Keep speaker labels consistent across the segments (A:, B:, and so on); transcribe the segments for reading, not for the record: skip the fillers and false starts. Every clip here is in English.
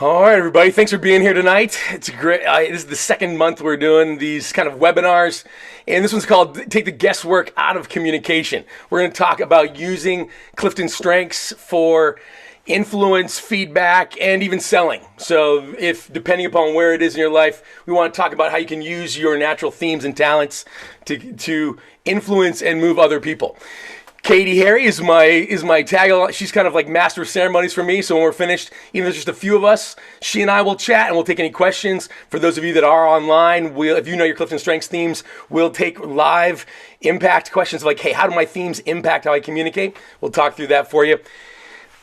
A: All right, everybody. Thanks for being here tonight. It's great. This is the second month we're doing these kind of webinars, and this one's called "Take the Guesswork Out of Communication." We're going to talk about using Clifton's strengths for influence, feedback, and even selling. So, if depending upon where it is in your life, we want to talk about how you can use your natural themes and talents to influence and move other people. Katie Harry is my tag along. She's kind of like master of ceremonies for me. So when we're finished, even if there's just a few of us, she and I will chat and we'll take any questions. For those of you that are online, if you know your Clifton Strengths themes, we'll take live impact questions like, hey, how do my themes impact how I communicate? We'll talk through that for you.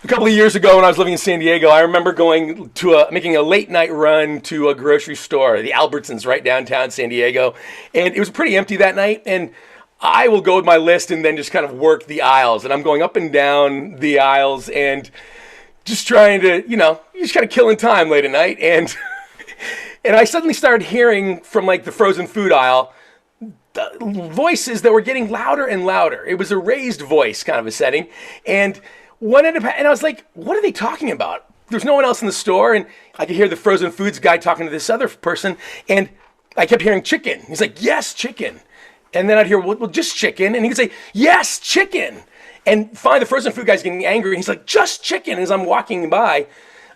A: A couple of years ago when I was living in San Diego, I remember going to making a late night run to a grocery store, the Albertsons right downtown San Diego. And it was pretty empty that night. And I will go with my list and then just kind of work the aisles. And I'm going up and down the aisles and just trying to, just kind of killing time late at night. And and I suddenly started hearing from like the frozen food aisle voices that were getting louder and louder. It was a raised voice kind of a setting. And I was like, what are they talking about? There's no one else in the store. And I could hear the frozen foods guy talking to this other person. And I kept hearing chicken. He's like, yes, chicken. And then I'd hear, well, just chicken. And he would say, yes, chicken. And finally, the frozen food guy's getting angry. And he's like, just chicken. And as I'm walking by,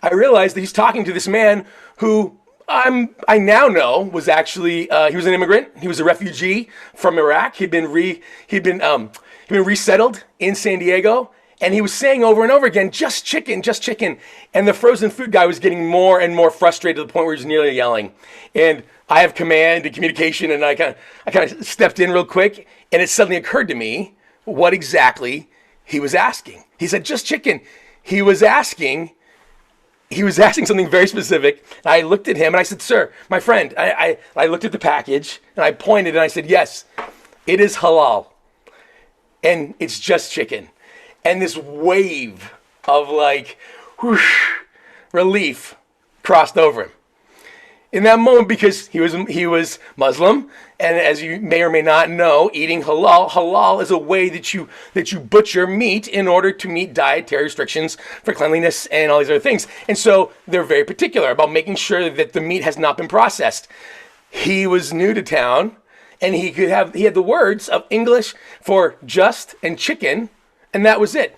A: I realized that he's talking to this man who I now know was actually, he was an immigrant. He was a refugee from Iraq. He'd been resettled in San Diego. And he was saying over and over again, just chicken, just chicken. And the frozen food guy was getting more and more frustrated to the point where he was nearly yelling. And I have command and communication, and I kind of stepped in real quick, and it suddenly occurred to me what exactly he was asking. He said, just chicken. He was asking something very specific. And I looked at him, and I said, sir, my friend, I looked at the package, and I pointed, and I said, yes, it is halal, and it's just chicken. And this wave of like, whoosh, relief crossed over him. In that moment, because he was Muslim, and as you may or may not know, eating halal is a way that you butcher meat in order to meet dietary restrictions for cleanliness and all these other things. And so they're very particular about making sure that the meat has not been processed. He was new to town, and he had the words of English for just and chicken, and that was it.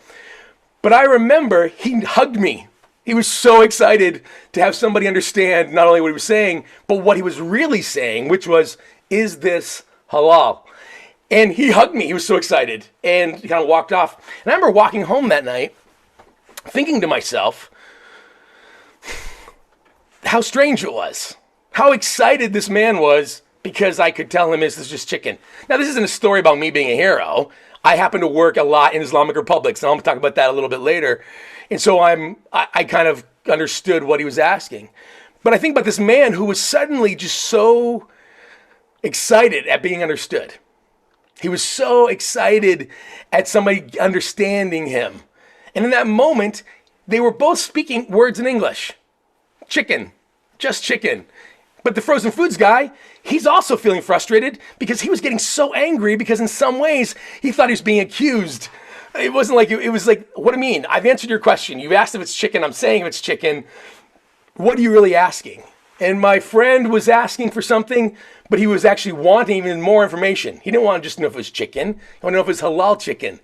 A: But I remember he hugged me. He was so excited to have somebody understand not only what he was saying, but what he was really saying, which was, is this halal? And he hugged me. He was so excited. And he kind of walked off. And I remember walking home that night, thinking to myself, how strange it was. How excited this man was because I could tell him this is just chicken. Now, this isn't a story about me being a hero. I happen to work a lot in Islamic republics, and I'm going to talk about that a little bit later. And so I kind of understood what he was asking. But I think about this man who was suddenly just so excited at being understood. He was so excited at somebody understanding him. And in that moment, they were both speaking words in English. Chicken, just chicken. But the frozen foods guy, he's also feeling frustrated because he was getting so angry because in some ways he thought he was being accused. It wasn't like, it was like, what do you mean? I've answered your question. You've asked if it's chicken. I'm saying if it's chicken. What are you really asking? And my friend was asking for something, but he was actually wanting even more information. He didn't want to just know if it was chicken. He wanted to know if it was halal chicken.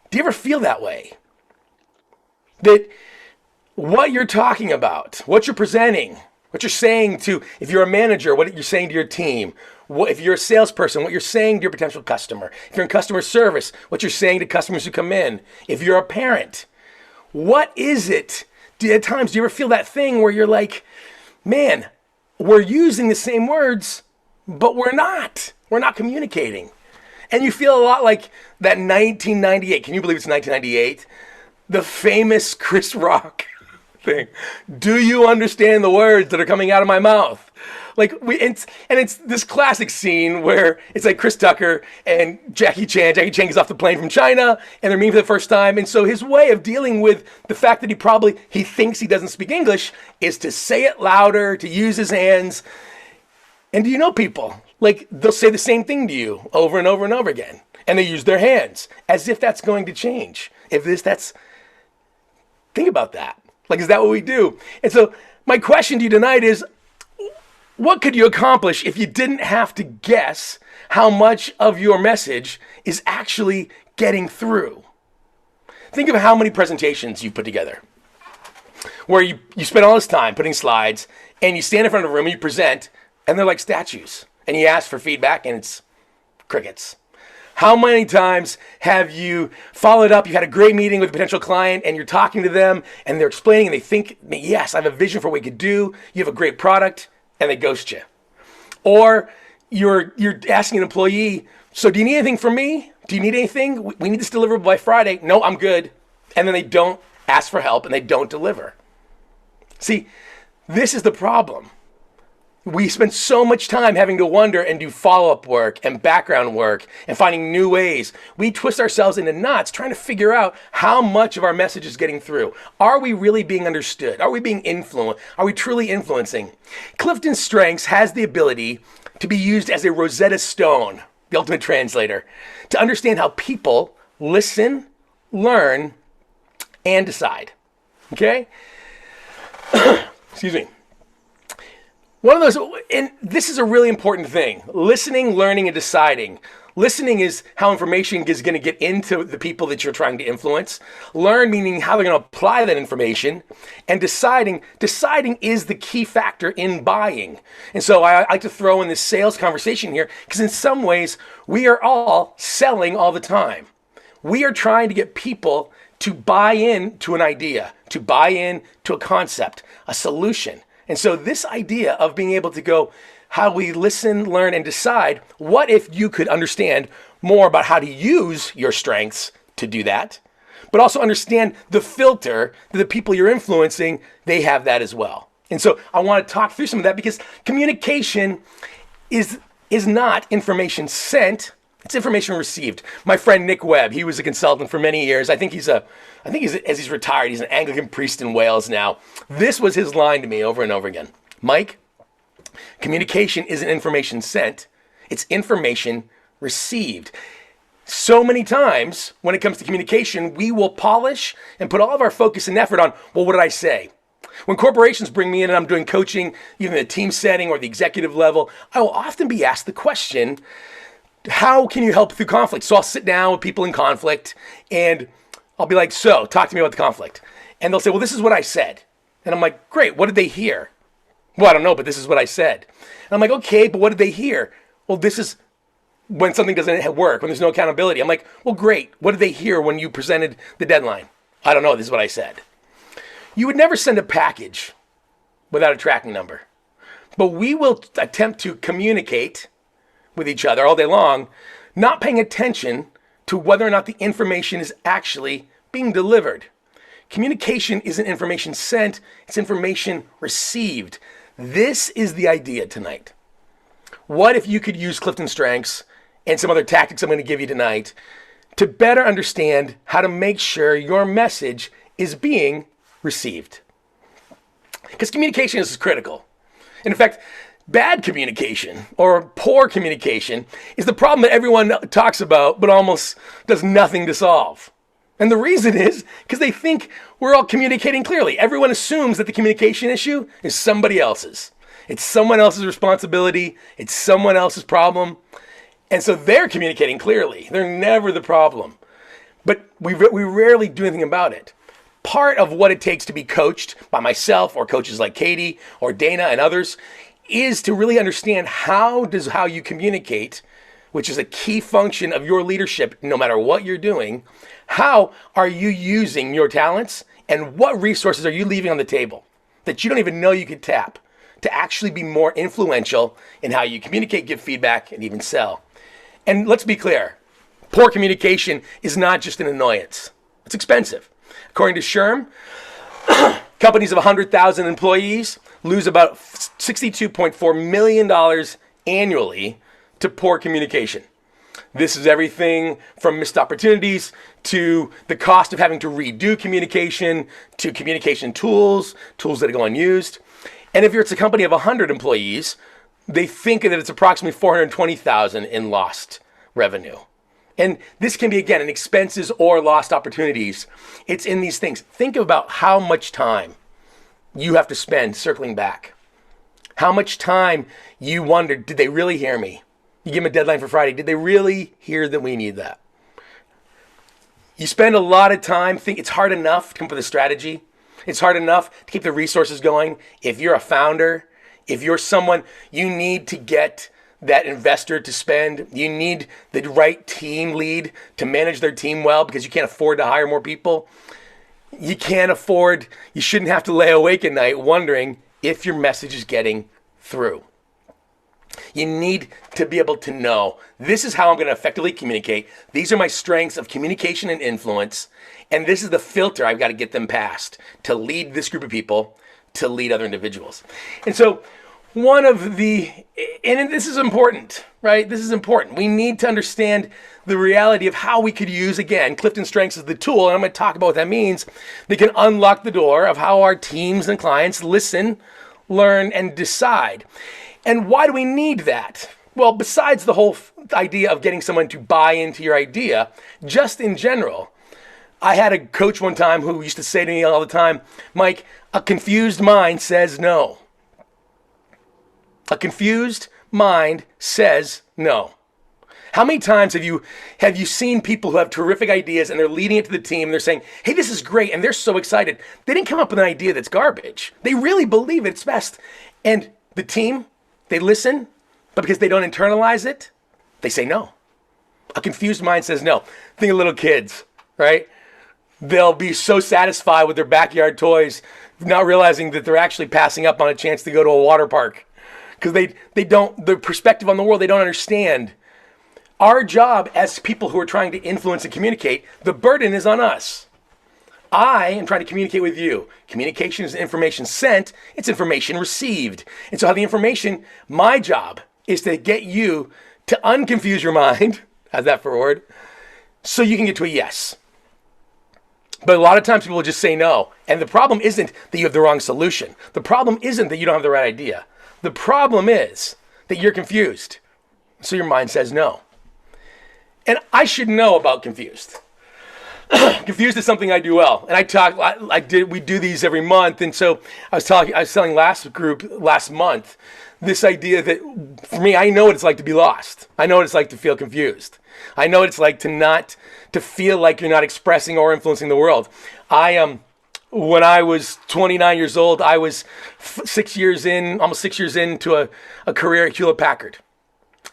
A: Do you ever feel that way? That what you're talking about, what you're presenting, what you're saying to, if you're a manager, what you're saying to your team, if you're a salesperson, what you're saying to your potential customer, if you're in customer service, what you're saying to customers who come in, if you're a parent, what is it? At times, do you ever feel that thing where you're like, man, we're using the same words, but we're not communicating. And you feel a lot like that 1998, can you believe it's 1998? The famous Chris Rock thing. Do you understand the words that are coming out of my mouth? Like it's this classic scene where it's like Chris Tucker and Jackie Chan. Jackie Chan gets off the plane from China and they're meeting for the first time. And so his way of dealing with the fact that he thinks he doesn't speak English is to say it louder, to use his hands. And do you know people? Like they'll say the same thing to you over and over and over again. And they use their hands as if that's going to change. Think about that. Like, is that what we do? And so My question to you tonight is, what could you accomplish if you didn't have to guess how much of your message is actually getting through? Think of how many presentations you've put together where you spend all this time putting slides and you stand in front of a room and you present and they're like statues and you ask for feedback and it's crickets. How many times have you followed up, you had a great meeting with a potential client and you're talking to them and they're explaining and they think, yes, I have a vision for what we could do. You have a great product and they ghost you. Or you're asking an employee, so do you need anything from me? Do you need anything? We need this deliverable by Friday. No, I'm good. And then they don't ask for help and they don't deliver. See, this is the problem. We spend so much time having to wonder and do follow-up work and background work and finding new ways. We twist ourselves into knots trying to figure out how much of our message is getting through. Are we really being understood? Are we being influenced? Are we truly influencing? Clifton's Strengths has the ability to be used as a Rosetta Stone, the ultimate translator, to understand how people listen, learn, and decide. Okay? Excuse me. One of those, and this is a really important thing, listening, learning, and deciding. Listening is how information is going to get into the people that you're trying to influence. Learn meaning how they're going to apply that information. And deciding is the key factor in buying. And so I like to throw in this sales conversation here because in some ways we are all selling all the time. We are trying to get people to buy in to an idea, to buy in to a concept, a solution. And so this idea of being able to go, how we listen, learn, and decide, what if you could understand more about how to use your strengths to do that, but also understand the filter that the people you're influencing, they have that as well. And so I want to talk through some of that because communication is not information sent, it's information received. My friend Nick Webb, he was a consultant for many years. I think he's as he's retired, he's an Anglican priest in Wales now. This was his line to me over and over again. Mike, communication isn't information sent, it's information received. So many times when it comes to communication, we will polish and put all of our focus and effort on, well, what did I say? When corporations bring me in and I'm doing coaching, even the team setting or the executive level, I will often be asked the question, how can you help through conflict? So I'll sit down with people in conflict and I'll be like, so talk to me about the conflict. And they'll say, well, this is what I said. And I'm like, great, what did they hear? Well, I don't know, but this is what I said. And I'm like, okay, but what did they hear? Well, this is when something doesn't work, when there's no accountability. I'm like, well, great, what did they hear when you presented the deadline? I don't know, this is what I said. You would never send a package without a tracking number. But we will attempt to communicate with each other all day long, not paying attention to whether or not the information is actually being delivered. Communication isn't information sent, it's information received. This is the idea tonight. What if you could use Clifton Strengths and some other tactics I'm going to give you tonight to better understand how to make sure your message is being received? Because communication is critical. And in fact, bad communication or poor communication is the problem that everyone talks about but almost does nothing to solve. And the reason is because they think we're all communicating clearly. Everyone assumes that the communication issue is somebody else's. It's someone else's responsibility. It's someone else's problem. And so they're communicating clearly. They're never the problem. But we rarely do anything about it. Part of what it takes to be coached by myself or coaches like Katie or Dana and others is to really understand how you communicate, which is a key function of your leadership, no matter what you're doing. How are you using your talents and what resources are you leaving on the table that you don't even know you could tap to actually be more influential in how you communicate, give feedback, and even sell? And let's be clear, poor communication is not just an annoyance. It's expensive. According to SHRM, companies of 100,000 employees lose about $62.4 million annually to poor communication. This is everything from missed opportunities to the cost of having to redo communication, to communication tools that go unused. And if it's a company of 100 employees, they think that it's approximately 420,000 in lost revenue. And this can be, again, in expenses or lost opportunities. It's in these things. Think about how much time you have to spend circling back. How much time you wondered, did they really hear me? You give them a deadline for Friday. Did they really hear that we need that? You spend a lot of time thinking it's hard enough to come up with a strategy. It's hard enough to keep the resources going. If you're a founder, if you're someone, you need to get that investor to spend. You need the right team lead to manage their team well because you can't afford to hire more people. You shouldn't have to lay awake at night wondering if your message is getting through. You need to be able to know, this is how I'm going to effectively communicate. These are my strengths of communication and influence. And this is the filter I've got to get them past to lead this group of people, to lead other individuals. And so and this is important, right? This is important. We need to understand the reality of how we could use, again, Clifton Strengths as the tool. And I'm going to talk about what that means. They can unlock the door of how our teams and clients listen, learn, and decide. And why do we need that? Well, besides the whole idea of getting someone to buy into your idea, just in general, I had a coach one time who used to say to me all the time, Mike, a confused mind says no. A confused mind says no. How many times have you seen people who have terrific ideas and they're leading it to the team and they're saying, hey, this is great, and they're so excited. They didn't come up with an idea that's garbage. They really believe it's best. And the team, they listen, but because they don't internalize it, they say no. A confused mind says no. Think of little kids, right? They'll be so satisfied with their backyard toys, not realizing that they're actually passing up on a chance to go to a water park. Because the perspective on the world, they don't understand. Our job as people who are trying to influence and communicate, the burden is on us. I am trying to communicate with you. Communication is information sent, it's information received. And so my job is to get you to unconfuse your mind, how's that for a word, so you can get to a yes. But a lot of times people will just say no. And the problem isn't that you have the wrong solution. The problem isn't that you don't have the right idea. The problem is that you're confused. So your mind says no. And I should know about confused. Confused is something I do well. And we do these every month. And so I was telling last month, this idea that for me, I know what it's like to be lost. I know what it's like to feel confused. I know what it's like to feel like you're not expressing or influencing the world. When I was 29 years old, I was almost 6 years into a career at Hewlett-Packard.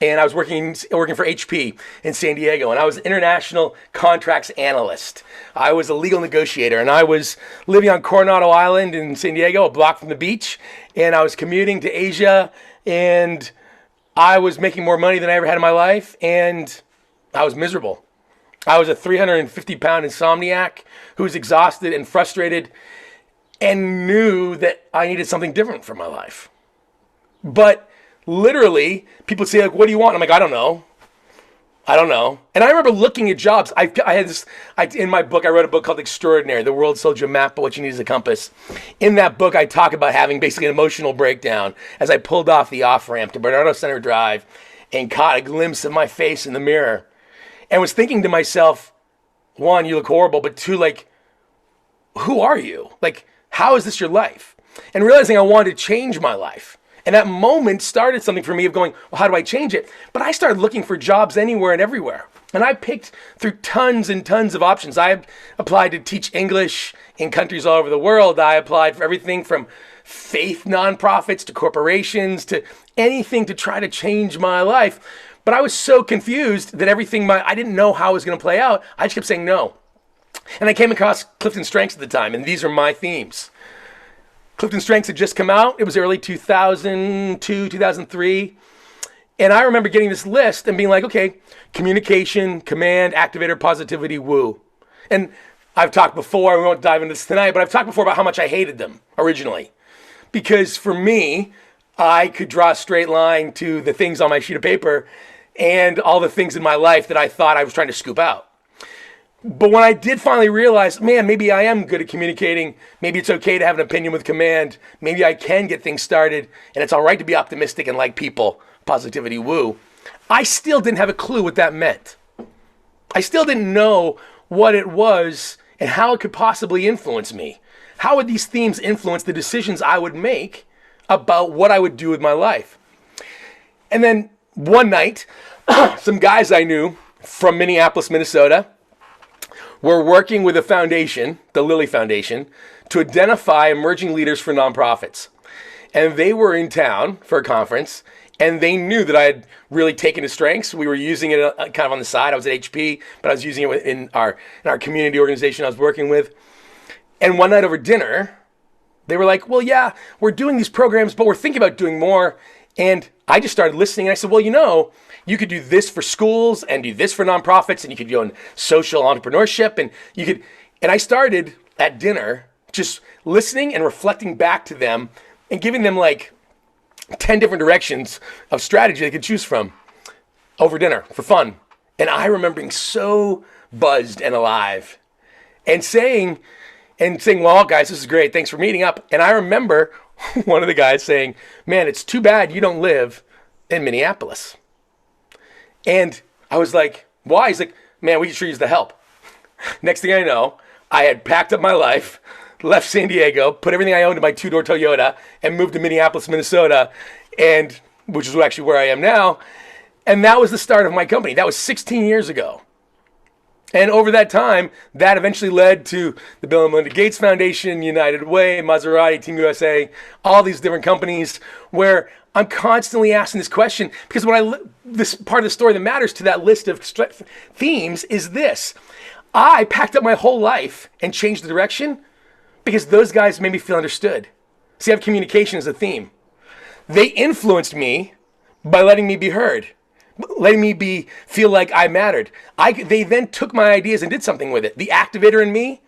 A: And I was working for HP in San Diego, and I was an international contracts analyst. I was a legal negotiator, and I was living on Coronado Island in San Diego, a block from the beach, and I was commuting to Asia, and I was making more money than I ever had in my life, and I was miserable. I was a 350-pound insomniac who was exhausted and frustrated and knew that I needed something different for my life. But literally, people say, like, what do you want? I'm like, I don't know. And I remember looking at jobs. In my book, I wrote a book called Extraordinary, The World Sold You a Map, but what you need is a compass. In that book, I talk about having basically an emotional breakdown as I pulled off the off-ramp to Bernardo Center Drive and caught a glimpse of my face in the mirror and was thinking to myself, one, you look horrible, but two, like, who are you? Like, how is this your life? And realizing I wanted to change my life. And that moment started something for me of going, well, how do I change it? But I started looking for jobs anywhere and everywhere. And I picked through tons and tons of options. I applied to teach English in countries all over the world. I applied for everything from faith nonprofits to corporations to anything to try to change my life. But I was so confused that I didn't know how it was going to play out. I just kept saying no. And I came across Clifton Strengths at the time, and these are my themes. Clifton Strengths had just come out. It was early 2002, 2003. And I remember getting this list and being like, okay, communication, command, activator, positivity, woo. And I've talked before, we won't dive into this tonight, but I've talked before about how much I hated them originally. Because for me, I could draw a straight line to the things on my sheet of paper and all the things in my life that I thought I was trying to scoop out. But when I did finally realize, man, maybe I am good at communicating. Maybe it's okay to have an opinion with command. Maybe I can get things started. And it's all right to be optimistic and like people. Positivity, woo. I still didn't have a clue what that meant. I still didn't know what it was and how it could possibly influence me. how would these themes influence the decisions I would make about what I would do with my life? And then one night, some guys I knew from Minneapolis, Minnesota, were working with a foundation, the Lilly Foundation, to identify emerging leaders for nonprofits. And they were in town for a conference, and they knew that I had really taken to strengths. We were using it kind of on the side. I was at HP, but I was using it in our community organization I was working with. And one night over dinner, they were like, well, yeah, we're doing these programs, but we're thinking about doing more. And I just started listening, and I said, well, you could do this for schools and do this for nonprofits, and you could go in social entrepreneurship, and I started at dinner just listening and reflecting back to them and giving them like 10 different directions of strategy they could choose from over dinner for fun. And I remember being so buzzed and alive and saying, well, guys, this is great. Thanks for meeting up. And I remember one of the guys saying, man, it's too bad you don't live in Minneapolis. And I was like, why? He's like, man, we could sure use the help. Next thing I know, I had packed up my life, left San Diego, put everything I owned in my two-door Toyota, and moved to Minneapolis, Minnesota, and which is actually where I am now. And that was the start of my company. That was 16 years ago. And over that time, that eventually led to the Bill and Melinda Gates Foundation, United Way, Maserati, Team USA, all these different companies where I'm constantly asking this question because this part of the story that matters to that list of themes is this. I packed up my whole life and changed the direction because those guys made me feel understood. See, I have communication as a theme. They influenced me by letting me be heard, letting me feel like I mattered. They then took my ideas and did something with it. The activator in me,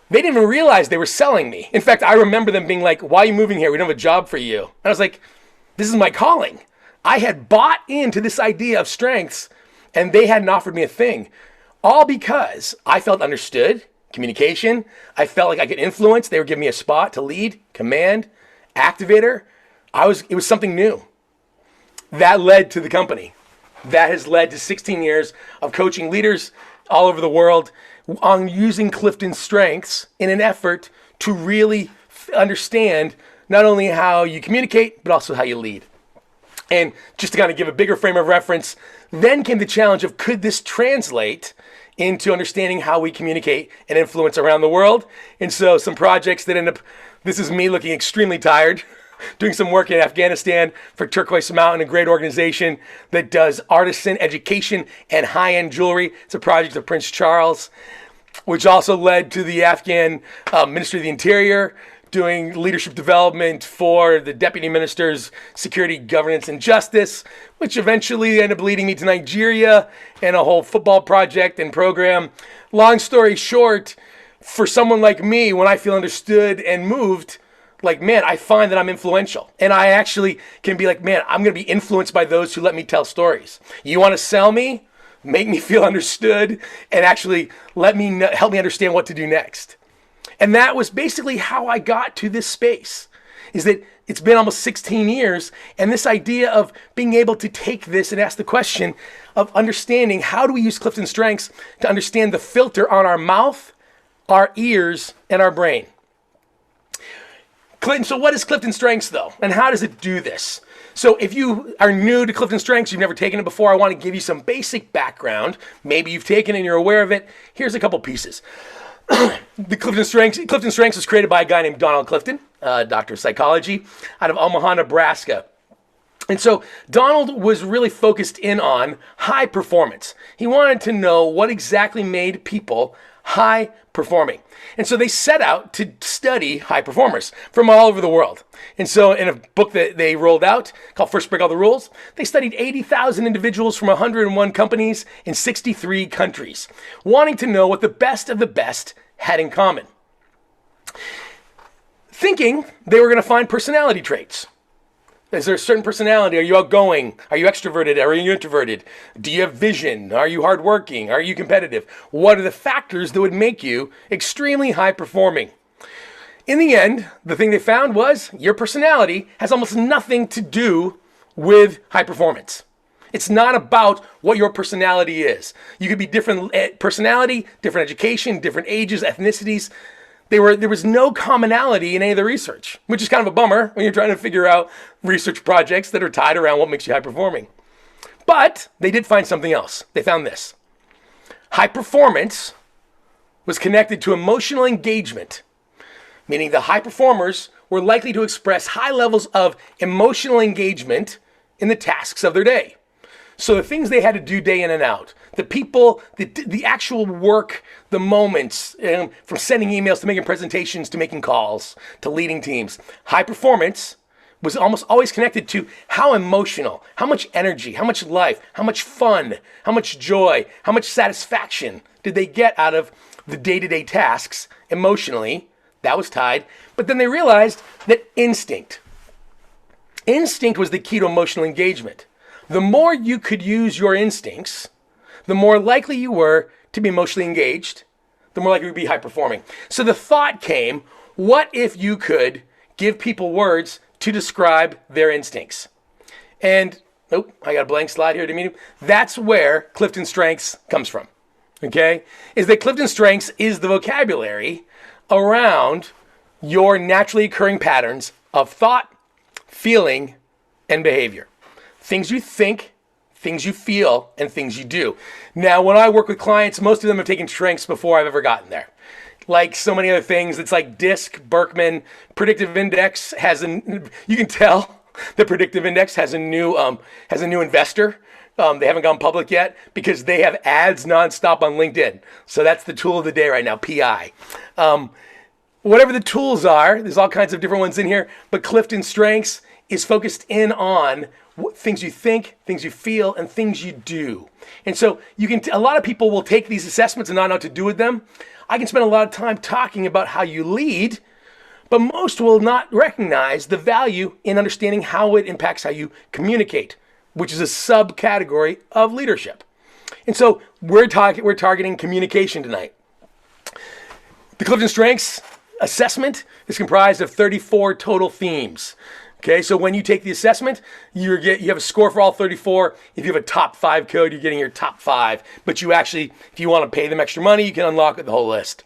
A: they didn't even realize they were selling me. In fact, I remember them being like, why are you moving here? We don't have a job for you. And I was like, this is my calling. I had bought into this idea of strengths and they hadn't offered me a thing. All because I felt understood, communication. I felt like I could influence. They were giving me a spot to lead, command, activator. It was something new. That led to the company. That has led to 16 years of coaching leaders all over the world on using Clifton's strengths in an effort to really understand not only how you communicate, but also how you lead. And just to kind of give a bigger frame of reference, then came the challenge of could this translate into understanding how we communicate and influence around the world? And so some projects that end up, this is me looking extremely tired, doing some work in Afghanistan for Turquoise Mountain, a great organization that does artisan education and high-end jewelry. It's a project of Prince Charles, which also led to the Afghan Ministry of the Interior doing leadership development for the deputy minister's security, governance, and justice, which eventually ended up leading me to Nigeria and a whole football project and program. Long story short, for someone like me, when I feel understood and moved, like, man, I find that I'm influential. And I actually can be like, man, I'm going to be influenced by those who let me tell stories. You want to sell me? Make me feel understood and actually help me understand what to do next. And that was basically how I got to this space, is that it's been almost 16 years. And this idea of being able to take this and ask the question of understanding how do we use Clifton strengths to understand the filter on our mouth, our ears, and our brain. Clinton, so what is Clifton Strengths though? And how does it do this? So if you are new to Clifton Strengths, you've never taken it before, I want to give you some basic background. Maybe you've taken it and you're aware of it. Here's a couple pieces. The Clifton Strengths was created by a guy named Donald Clifton, doctor of psychology, out of Omaha, Nebraska. And so Donald was really focused in on high performance. He wanted to know what exactly made people high performing. And so they set out to study high performers from all over the world. And so in a book that they rolled out called First Break All the Rules, they studied 80,000 individuals from 101 companies in 63 countries, wanting to know what the best of the best had in common. Thinking they were going to find personality traits. Is there a certain personality? Are you outgoing? Are you extroverted? Are you introverted? Do you have vision? Are you hardworking? Are you competitive? What are the factors that would make you extremely high performing? In the end, the thing they found was your personality has almost nothing to do with high performance. It's not about what your personality is. You could be different personality, different education, different ages, ethnicities. There was no commonality in any of the research, which is kind of a bummer when you're trying to figure out research projects that are tied around what makes you high performing. But they did find something else. They found this. High performance was connected to emotional engagement, meaning the high performers were likely to express high levels of emotional engagement in the tasks of their day. So the things they had to do day in and out, the people, the actual work, the moments, from sending emails to making presentations to making calls to leading teams, high performance was almost always connected to how emotional, how much energy, how much life, how much fun, how much joy, how much satisfaction did they get out of the day-to-day tasks emotionally. That was tied. But then they realized that instinct was the key to emotional engagement. The more you could use your instincts, the more likely you were to be emotionally engaged, the more likely you would be high performing. So the thought came, what if you could give people words to describe their instincts? And, I got a blank slide here to meet him. That's where Clifton Strengths comes from, okay? Is that Clifton Strengths is the vocabulary around your naturally occurring patterns of thought, feeling, and behavior. Things you think, things you feel, and things you do. Now, when I work with clients, most of them have taken strengths before I've ever gotten there. Like so many other things, it's like DISC, Berkman, Predictive Index you can tell the Predictive Index has a new investor. They haven't gone public yet because they have ads nonstop on LinkedIn. So that's the tool of the day right now, PI. Whatever the tools are, there's all kinds of different ones in here, but Clifton Strengths is focused in on things you think, things you feel, and things you do. And so a lot of people will take these assessments and not know what to do with them. I can spend a lot of time talking about how you lead, but most will not recognize the value in understanding how it impacts how you communicate, which is a subcategory of leadership. And so we're targeting communication tonight. The Clifton Strengths assessment is comprised of 34 total themes. Okay, so when you take the assessment, you have a score for all 34. If you have a top 5 code, you're getting your top 5. But you actually, if you want to pay them extra money, you can unlock the whole list.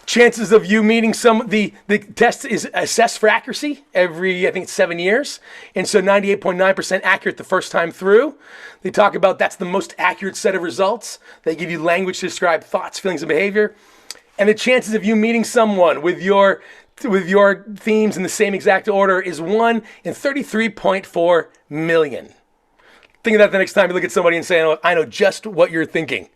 A: Chances of you meeting the test is assessed for accuracy every, I think it's 7 years. And so 98.9% accurate the first time through. They talk about that's the most accurate set of results. They give you language to describe thoughts, feelings, and behavior. And the chances of you meeting someone with your themes in the same exact order is 1 in 33.4 million. Think of that the next time you look at somebody and say, I know just what you're thinking.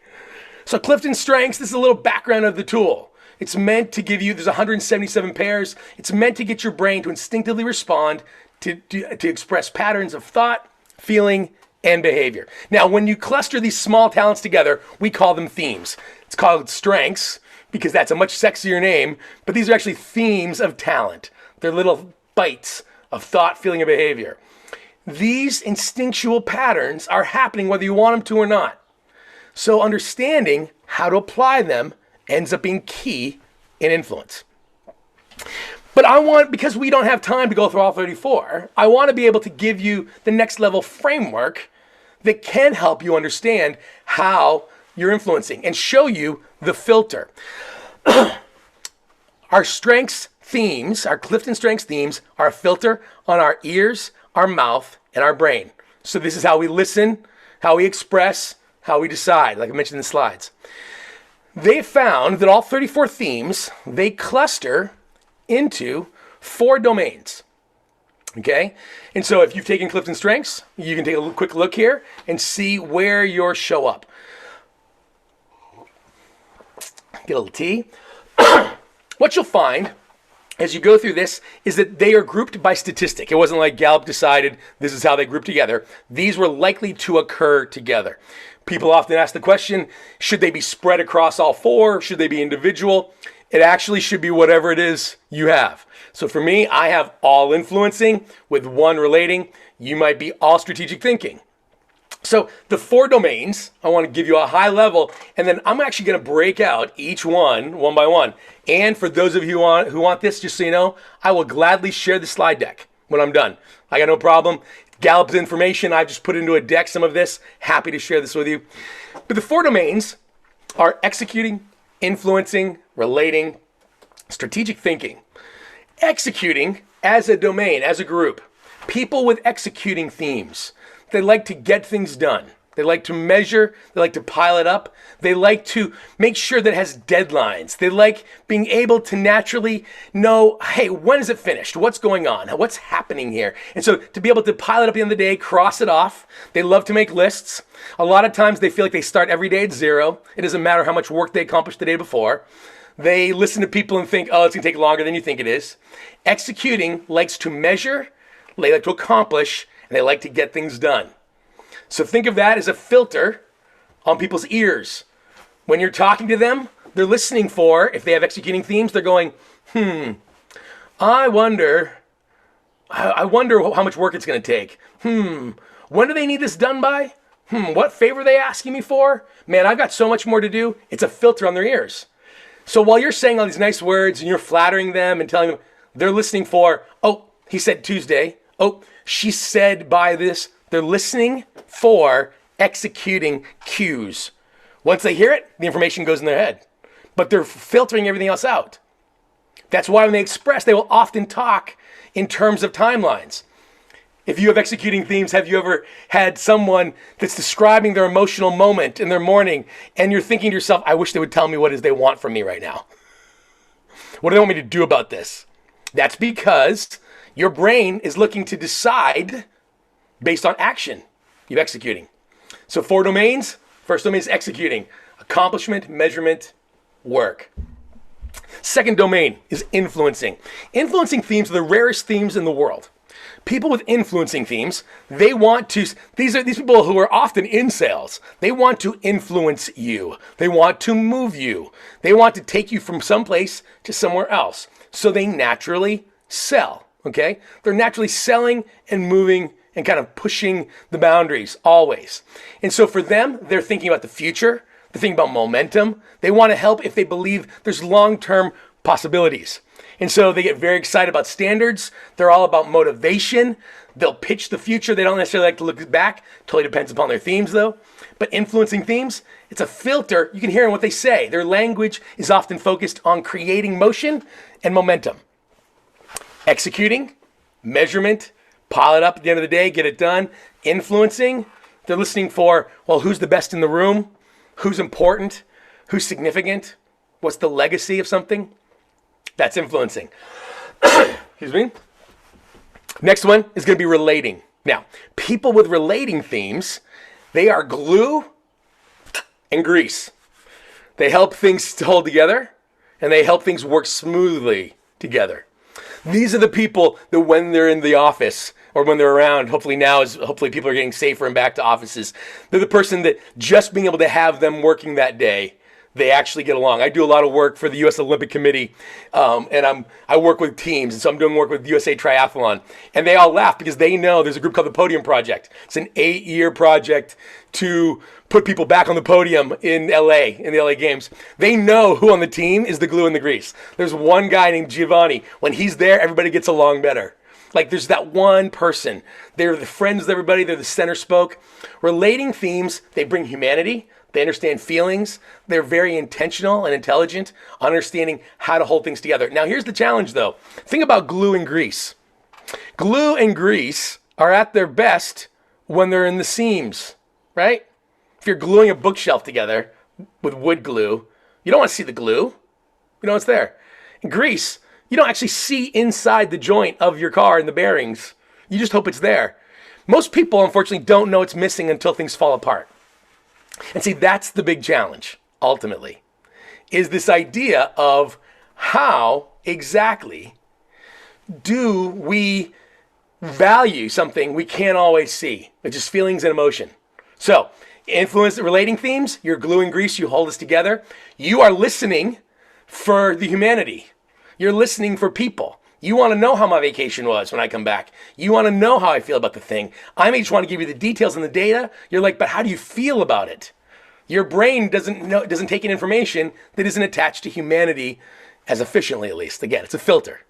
A: So Clifton Strengths, this is a little background of the tool. It's meant to give you, there's 177 pairs. It's meant to get your brain to instinctively respond to express patterns of thought, feeling, and behavior. Now, when you cluster these small talents together, we call them themes. It's called strengths, because that's a much sexier name, but these are actually themes of talent. They're little bites of thought, feeling, and behavior. These instinctual patterns are happening whether you want them to or not. So understanding how to apply them ends up being key in influence. But because we don't have time to go through all 34, I want to be able to give you the next level framework that can help you understand how you're influencing and show you the filter. Our strengths themes, our Clifton Strengths themes, are a filter on our ears, our mouth, and our brain. So this is how we listen, how we express, how we decide, like I mentioned in the slides. They found that all 34 themes, they cluster into 4 domains. Okay? And so if you've taken Clifton Strengths, you can take a quick look here and see where yours show up. Get a little tea. What you'll find as you go through this is that they are grouped by statistic. It wasn't like Gallup decided this is how they group together. These were likely to occur together. People often ask the question, should they be spread across all 4? Should they be individual? It actually should be whatever it is you have. So for me, I have all influencing with 1 relating. You might be all strategic thinking. So the 4 domains, I want to give you a high level, and then I'm actually going to break out each one by one. And for those of you who want this, just so you know, I will gladly share the slide deck when I'm done. I got no problem. Gallup's information, I've just put into a deck some of this. Happy to share this with you. But the 4 domains are executing, influencing, relating, Strategic thinking. Executing as a domain, as a group. People with executing themes. They like to get things done. They like to measure. They like to pile it up. They like to make sure that it has deadlines. They like being able to naturally know, hey, when is it finished? What's going on? What's happening here? And so to be able to pile it up at the end of the day, cross it off. They love to make lists. A lot of times they feel like they start every day at zero. It doesn't matter how much work they accomplished the day before. They listen to people and think, oh, it's going to take longer than you think it is. Executing likes to measure, they like to accomplish, and they like to get things done. So think of that as a filter on people's ears. When you're talking to them, they're listening for, if they have executing themes, they're going, I wonder how much work it's going to take. When do they need this done by? What favor are they asking me for? Man, I've got so much more to do. It's a filter on their ears. So while you're saying all these nice words and you're flattering them and telling them, they're listening for, oh, he said Tuesday. Oh, she said by this. They're listening for executing cues. Once they hear it, the information goes in their head. But they're filtering everything else out. That's why when they express, they will often talk in terms of timelines. If you have executing themes, have you ever had someone that's describing their emotional moment in their morning and you're thinking to yourself, I wish they would tell me what it is they want from me right now. What do they want me to do about this? That's because your brain is looking to decide based on action you're executing. So 4 domains. First domain is executing. Accomplishment, measurement, work. Second domain is influencing. Influencing themes are the rarest themes in the world. People with influencing themes, they want to, these people who are often in sales, they want to influence you. They want to move you. They want to take you from someplace to somewhere else. So they naturally sell, okay? They're naturally selling and moving and kind of pushing the boundaries always. And so for them, they're thinking about the future. They're thinking about momentum. They want to help if they believe there's long-term possibilities. And so they get very excited about standards. They're all about motivation. They'll pitch the future. They don't necessarily like to look back. Totally depends upon their themes though. But influencing themes, it's a filter. You can hear in what they say. Their language is often focused on creating motion and momentum. Executing, measurement, pile it up at the end of the day, get it done. Influencing, they're listening for, well, who's the best in the room? Who's important? Who's significant? What's the legacy of something? That's influencing. Excuse me. Next one is going to be relating. Now, people with relating themes, they are glue and grease. They help things to hold together, and they help things work smoothly together. These are the people that when they're in the office or when they're around, hopefully people are getting safer and back to offices, they're the person that just being able to have them working that day, they actually get along. I do a lot of work for the U.S. Olympic Committee, and I work with teams, and so I'm doing work with USA Triathlon, and they all laugh because they know there's a group called the Podium Project. It's an 8-year project to put people back on the podium in LA, in the LA Games. They know who on the team is the glue and the grease. There's one guy named Giovanni. When he's there, everybody gets along better. Like there's that one person. They're the friends of everybody. They're the center spoke. Relating themes, they bring humanity. They understand feelings. They're very intentional and intelligent, understanding how to hold things together. Now, here's the challenge, though. Think about glue and grease. Glue and grease are at their best when they're in the seams, right? If you're gluing a bookshelf together with wood glue, you don't want to see the glue. You know what's there. And grease, you don't actually see inside the joint of your car and the bearings. You just hope it's there. Most people, unfortunately, don't know it's missing until things fall apart. And see, that's the big challenge, ultimately, is this idea of how exactly do we value something we can't always see, which is feelings and emotion. So, influence relating themes, you're glue and grease, you hold us together. You are listening for the humanity. You're listening for people. You want to know how my vacation was when I come back. You want to know how I feel about the thing. I may just want to give you the details and the data. You're like, but how do you feel about it? Your brain doesn't take in information that isn't attached to humanity as efficiently, at least. Again, it's a filter.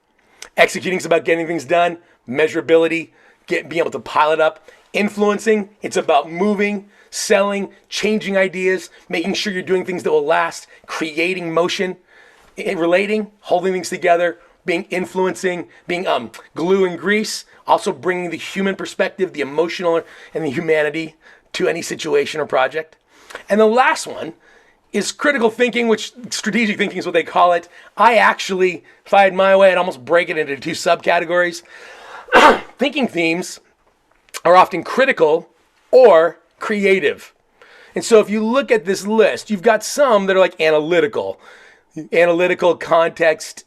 A: Executing is about getting things done. Measurability, being able to pile it up. Influencing, it's about moving, selling, changing ideas, making sure you're doing things that will last, creating motion. relating, holding things together, being influencing, being glue and grease, also bringing the human perspective, the emotional and the humanity to any situation or project. And the last one is critical thinking, which strategic thinking is what they call it. I actually, if I had my way, I'd almost break it into two subcategories. Thinking themes are often critical or creative. And so if you look at this list, you've got some that are like analytical, context,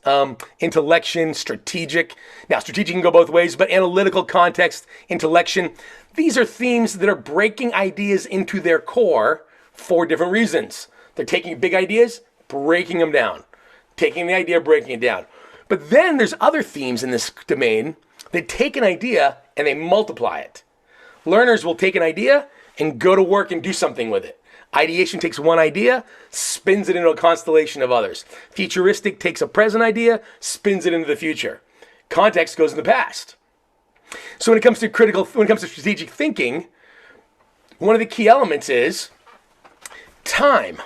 A: intellection, strategic. Now, strategic can go both ways, but analytical, context, intellection. These are themes that are breaking ideas into their core for different reasons. They're taking big ideas, breaking them down. Taking the idea, breaking it down. But then there's other themes in this domain that take an idea and they multiply it. Learners will take an idea and go to work and do something with it. Ideation takes one idea, spins it into a constellation of others. Futuristic takes a present idea, spins it into the future. Context goes in the past. So when it comes to strategic thinking, one of the key elements is time.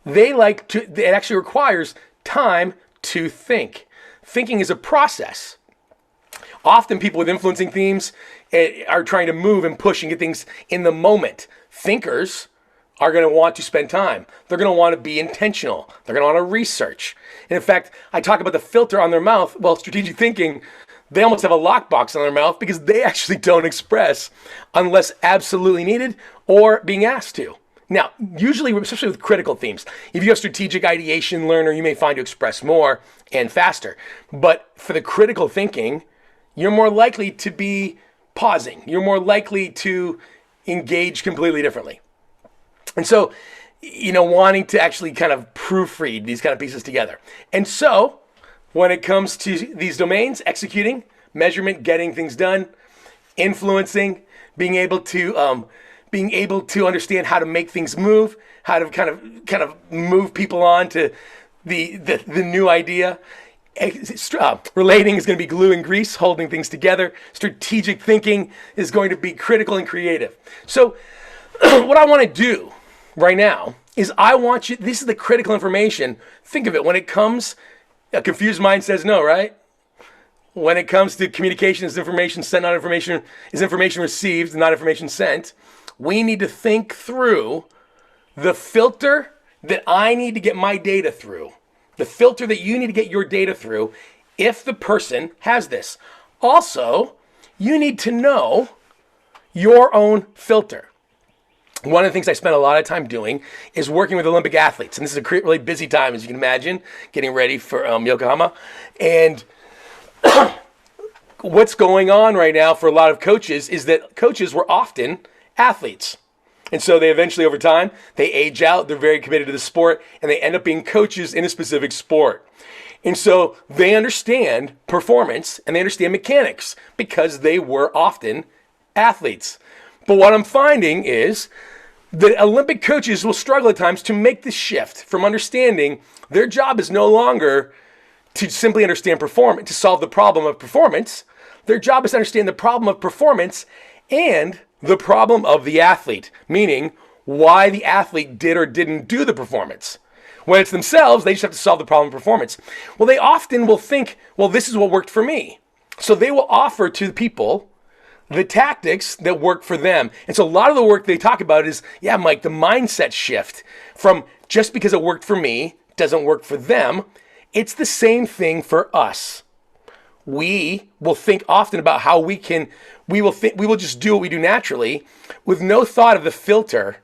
A: It actually requires time to think. Thinking is a process. Often people with influencing themes are trying to move and push and get things in the moment. Thinkers are going to want to spend time. They're going to want to be intentional. They're going to want to research. And in fact, I talk about the filter on their mouth. Well, strategic thinking, they almost have a lockbox on their mouth because they actually don't express unless absolutely needed or being asked to. Now, usually, especially with critical themes, if you have strategic ideation learner, you may find to express more and faster. But for the critical thinking, you're more likely to be pausing. You're more likely to engage completely differently. And so, wanting to actually kind of proofread these kind of pieces together. And so, when it comes to these domains, executing, measurement, getting things done, influencing, being able to understand how to make things move, how to kind of move people on to the new idea. Relating is going to be glue and grease, holding things together. Strategic thinking is going to be critical and creative. So what I want to do right now is this is the critical information. Think of it. When it comes, a confused mind says no, right? When it comes to communication, is information sent, not information, is information received, not information sent. We need to think through the filter that I need to get my data through. The filter that you need to get your data through if the person has this. Also, you need to know your own filter. One of the things I spent a lot of time doing is working with Olympic athletes. And this is a really busy time, as you can imagine, getting ready for Yokohama. And what's going on right now for a lot of coaches is that coaches were often athletes. And so they eventually, over time, they age out, they're very committed to the sport, and they end up being coaches in a specific sport. And so they understand performance and they understand mechanics because they were often athletes. But what I'm finding is that Olympic coaches will struggle at times to make the shift from understanding their job is no longer to simply understand performance, to solve the problem of performance. Their job is to understand the problem of performance and the problem of the athlete, meaning why the athlete did or didn't do the performance. When it's themselves, they just have to solve the problem of performance. Well, they often will think, well, this is what worked for me. So they will offer to the people the tactics that work for them. And so a lot of the work they talk about is, yeah, Mike, the mindset shift from just because it worked for me doesn't work for them. It's the same thing for us. We will think often about how we will just do what we do naturally with no thought of the filter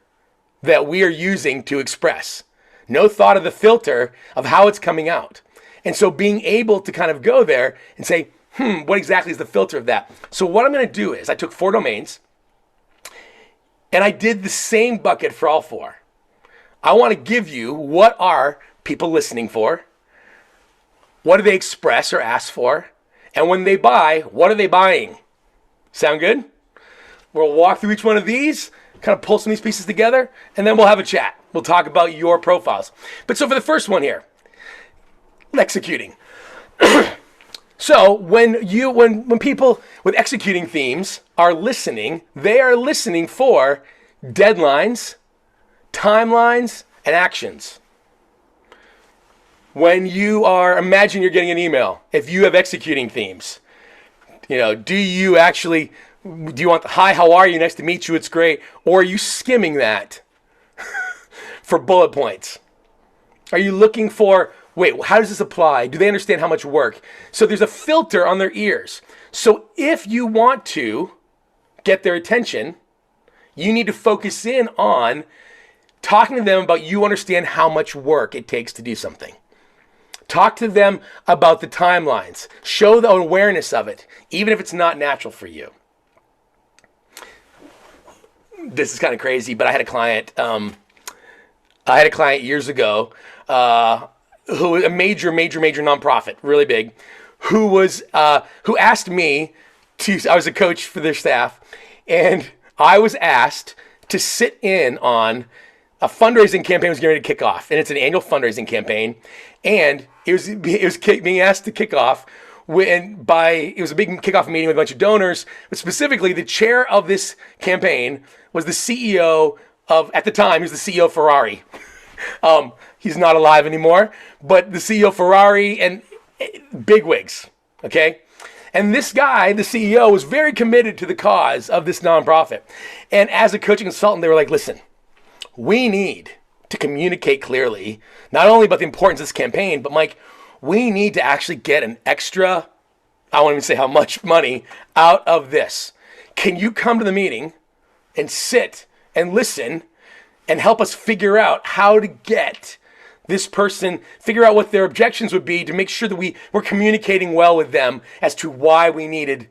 A: that we are using to express. No thought of the filter of how it's coming out. And so being able to kind of go there and say, what exactly is the filter of that? So what I'm going to do is I took 4 domains and I did the same bucket for all 4. I want to give you what are people listening for? What do they express or ask for? And when they buy, what are they buying? Sound good? We'll walk through each one of these, kind of pull some of these pieces together, and then we'll have a chat. We'll talk about your profiles. But so for the first one here, executing. So when people with executing themes are listening, they are listening for deadlines, timelines, and actions. when you are, imagine you're getting an email. If you have executing themes, do you want the hi, how are you, nice to meet you, it's great, or are you skimming that for bullet points? Are you looking for, wait, how does this apply? Do they understand how much work? So there's a filter on their ears. So if you want to get their attention, you need to focus in on talking to them about you understand how much work it takes to do something. Talk to them about the timelines. Show the awareness of it, even if it's not natural for you. This is kind of crazy, but I had a client. Years ago, who was a major nonprofit, really big, who asked me to. I was a coach for their staff, and I was asked to sit in on a fundraising campaign was getting ready to kick off, and it's an annual fundraising campaign, and it was being asked to kick off it was a big kickoff meeting with a bunch of donors, but specifically the chair of this campaign was the CEO of, at the time, he was the CEO of Ferrari. He's not alive anymore, but the CEO of Ferrari and bigwigs, okay? And this guy, the CEO, was very committed to the cause of this nonprofit. And as a coaching consultant, they were like, listen, we need to communicate clearly, not only about the importance of this campaign, but Mike, we need to actually get an extra, I won't even say how much money, out of this. Can you come to the meeting and sit and listen and help us figure out how to get this person, figure out what their objections would be to make sure that we're communicating well with them as to why we needed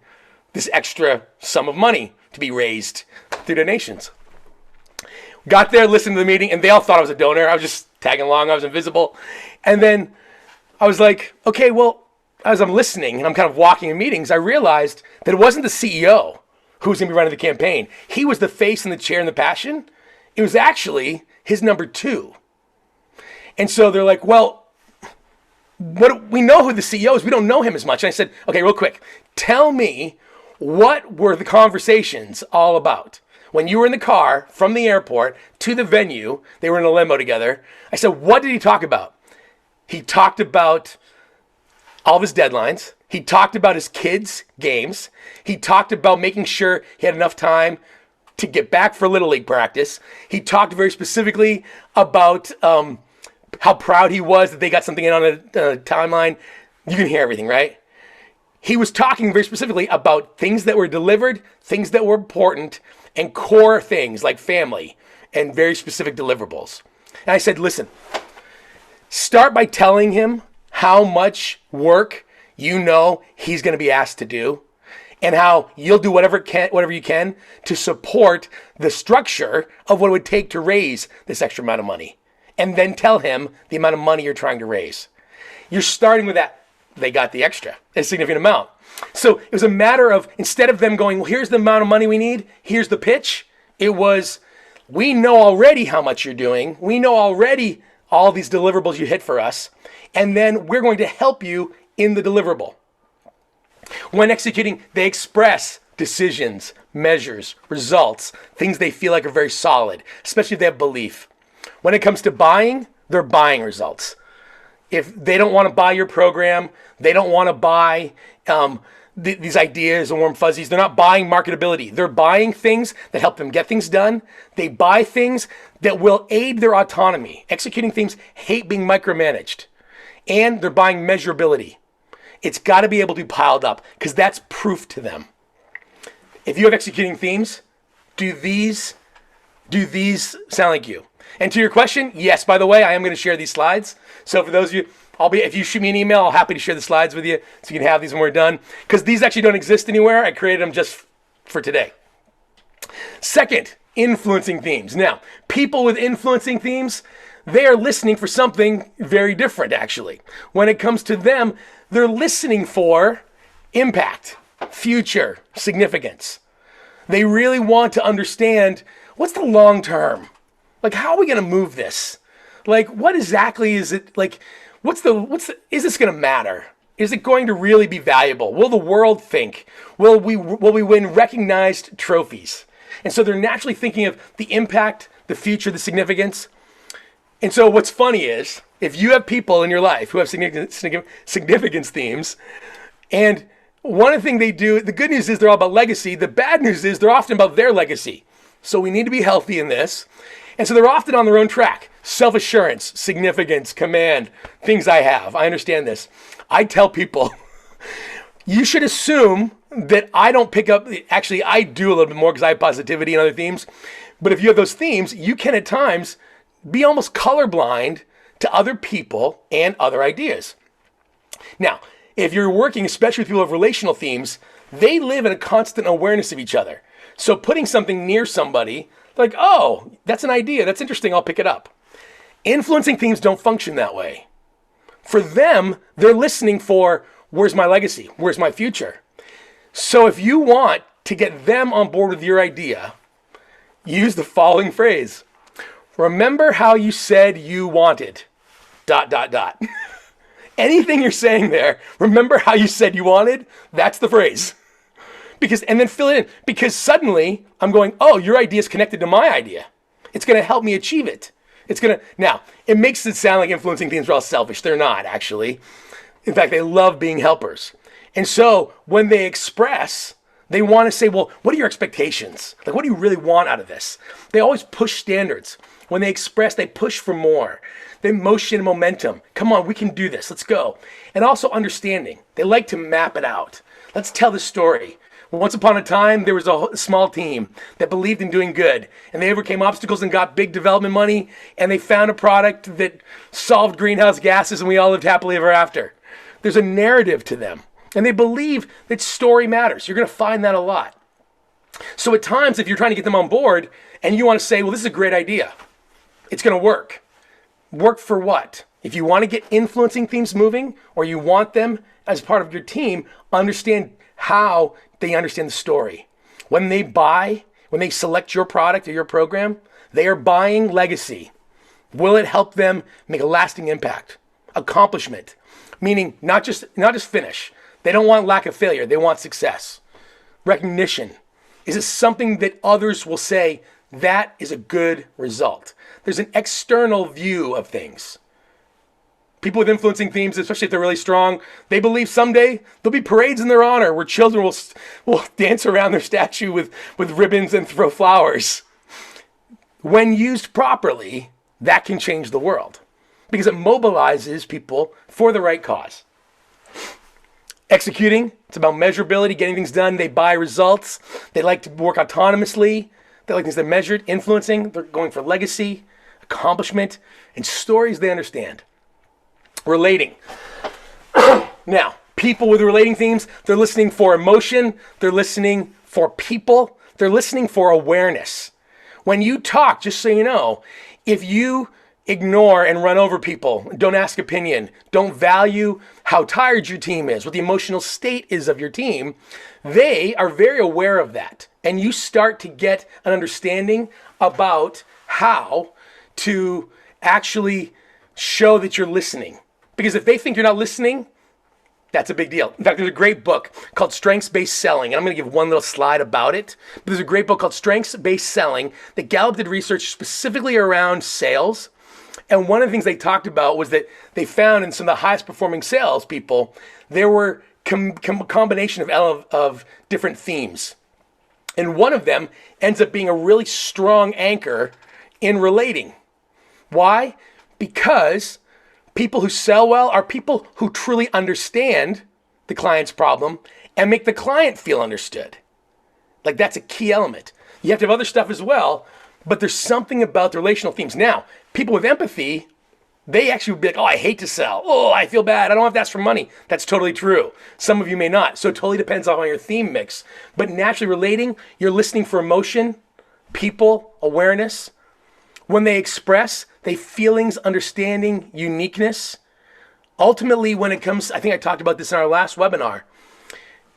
A: this extra sum of money to be raised through donations. Got there, listened to the meeting, and they all thought I was a donor. I was just tagging along. I was invisible. And then I was like, okay, well, as I'm listening and I'm kind of walking in meetings, I realized that it wasn't the CEO who was going to be running the campaign. He was the face and the chair and the passion. It was actually his number two. And so they're like, well, we know who the CEO is. We don't know him as much. And I said, okay, real quick, tell me, what were the conversations all about? When you were in the car from the airport to the venue, they were in a limo together. I said, what did he talk about? He talked about all of his deadlines. He talked about his kids' games. He talked about making sure he had enough time to get back for Little League practice. He talked very specifically about how proud he was that they got something in on a timeline. You can hear everything, right? He was talking very specifically about things that were delivered, things that were important, and core things like family and very specific deliverables. And I said, listen, start by telling him how much work you know he's going to be asked to do, and how you'll do whatever you can to support the structure of what it would take to raise this extra amount of money. And then tell him the amount of money you're trying to raise. You're starting with that. They got the extra, a significant amount. So it was a matter of, instead of them going, well, here's the amount of money we need, here's the pitch, it was, we know already how much you're doing. We know already all these deliverables you hit for us. And then we're going to help you in the deliverable. When executing, they express decisions, measures, results, things they feel like are very solid, especially if they have belief. When it comes to buying, they're buying results. If they don't want to buy your program, they don't want to buy these ideas and warm fuzzies. They're not buying marketability. They're buying things that help them get things done. They buy things that will aid their autonomy. Executing things hate being micromanaged. And they're buying measurability. It's got to be able to be piled up because that's proof to them. If you have executing themes, do these sound like you? And to your question, yes, by the way, I am going to share these slides. So for those of you, if you shoot me an email, I'll happy to share the slides with you so you can have these when we're done. Because these actually don't exist anywhere. I created them just for today. Second, influencing themes. Now, people with influencing themes, they are listening for something very different, actually. When it comes to them, they're listening for impact, future, significance. They really want to understand, what's the long term? Like, how are we going to move this? Like, what exactly is it? Like, is this going to matter? Is it going to really be valuable? Will the world think? Will we win recognized trophies? And so they're naturally thinking of the impact, the future, the significance. And so what's funny is, If you have people in your life who have significance themes, and one of the things they do, the good news is they're all about legacy. The bad news is they're often about their legacy. So we need to be healthy in this. And so they're often on their own track. Self-assurance, significance, command, things I have. I understand this. I tell people, you should assume that I don't pick up, actually I do a little bit more because I have positivity and other themes. But if you have those themes, you can at times be almost colorblind to other people and other ideas. Now, if you're working, especially with people who have relational themes, they live in a constant awareness of each other. So putting something near somebody, like, oh, that's an idea, that's interesting, I'll pick it up. Influencing themes don't function that way. For them, they're listening for, where's my legacy? Where's my future? So if you want to get them on board with your idea, use the following phrase. Remember how you said you wanted, ... Anything you're saying there, remember how you said you wanted, that's the phrase. And then fill it in. Because suddenly I'm going, oh, your idea is connected to my idea. It's going to help me achieve it. Now, it makes it sound like influencing themes are all selfish. They're not, actually. In fact, they love being helpers. And so when they express, they want to say, well, what are your expectations? Like, what do you really want out of this? They always push standards. When they express, they push for more. They motion momentum. Come on, we can do this. Let's go. And also understanding. They like to map it out. Let's tell the story. Once upon a time, there was a small team that believed in doing good, and they overcame obstacles and got big development money, and they found a product that solved greenhouse gases, and we all lived happily ever after. There's a narrative to them, and they believe that story matters. You're going to find that a lot. So at times, if you're trying to get them on board, and you want to say, well, this is a great idea, it's going to work. Work for what? If you want to get influencing themes moving, or you want them as part of your team, understand how they understand the story. When they select your product or your program, they are buying legacy. Will it help them make a lasting impact? Accomplishment, meaning not just finish. They don't want lack of failure. They want success. Recognition. Is it something that others will say, that is a good result? There's an external view of things. People with influencing themes, especially if they're really strong, they believe someday there'll be parades in their honor where children will dance around their statue with ribbons and throw flowers. When used properly, that can change the world because it mobilizes people for the right cause. Executing, it's about measurability, getting things done. They buy results. They like to work autonomously. They like things that are measured. Influencing, they're going for legacy, accomplishment, and stories they understand. Relating. Now, people with relating themes, they're listening for emotion. They're listening for people. They're listening for awareness. When you talk, just so you know, if you ignore and run over people, don't ask opinion, don't value how tired your team is, what the emotional state is of your team, they are very aware of that. And you start to get an understanding about how to actually show that you're listening. Because if they think you're not listening, that's a big deal. In fact, there's a great book called Strengths-Based Selling. And I'm going to give one little slide about it. But there's a great book called Strengths-Based Selling that Gallup did research specifically around sales. And one of the things they talked about was that they found in some of the highest performing salespeople, there were a combination of different themes. And one of them ends up being a really strong anchor in relating. Why? Because people who sell well are people who truly understand the client's problem and make the client feel understood. Like that's a key element. You have to have other stuff as well, but there's something about the relational themes. Now, people with empathy, they actually would be like, oh, I hate to sell. Oh, I feel bad. I don't have to ask for money. That's totally true. Some of you may not. So it totally depends on your theme mix. But naturally relating, you're listening for emotion, people, awareness. When they express, they feelings, understanding, uniqueness. Ultimately, when it comes, I think I talked about this in our last webinar,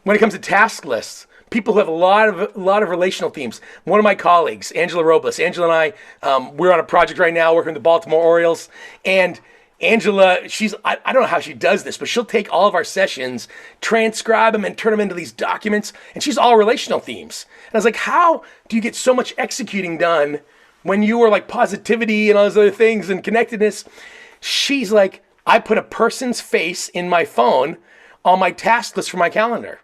A: when it comes to task lists, people who have a lot of relational themes. One of my colleagues, Angela Robles, Angela and I, we're on a project right now working with the Baltimore Orioles, and Angela, I don't know how she does this, but she'll take all of our sessions, transcribe them, and turn them into these documents, and she's all relational themes. And I was like, how do you get so much executing done when you were like positivity and all those other things and connectedness? She's like, I put a person's face in my phone on my task list for my calendar.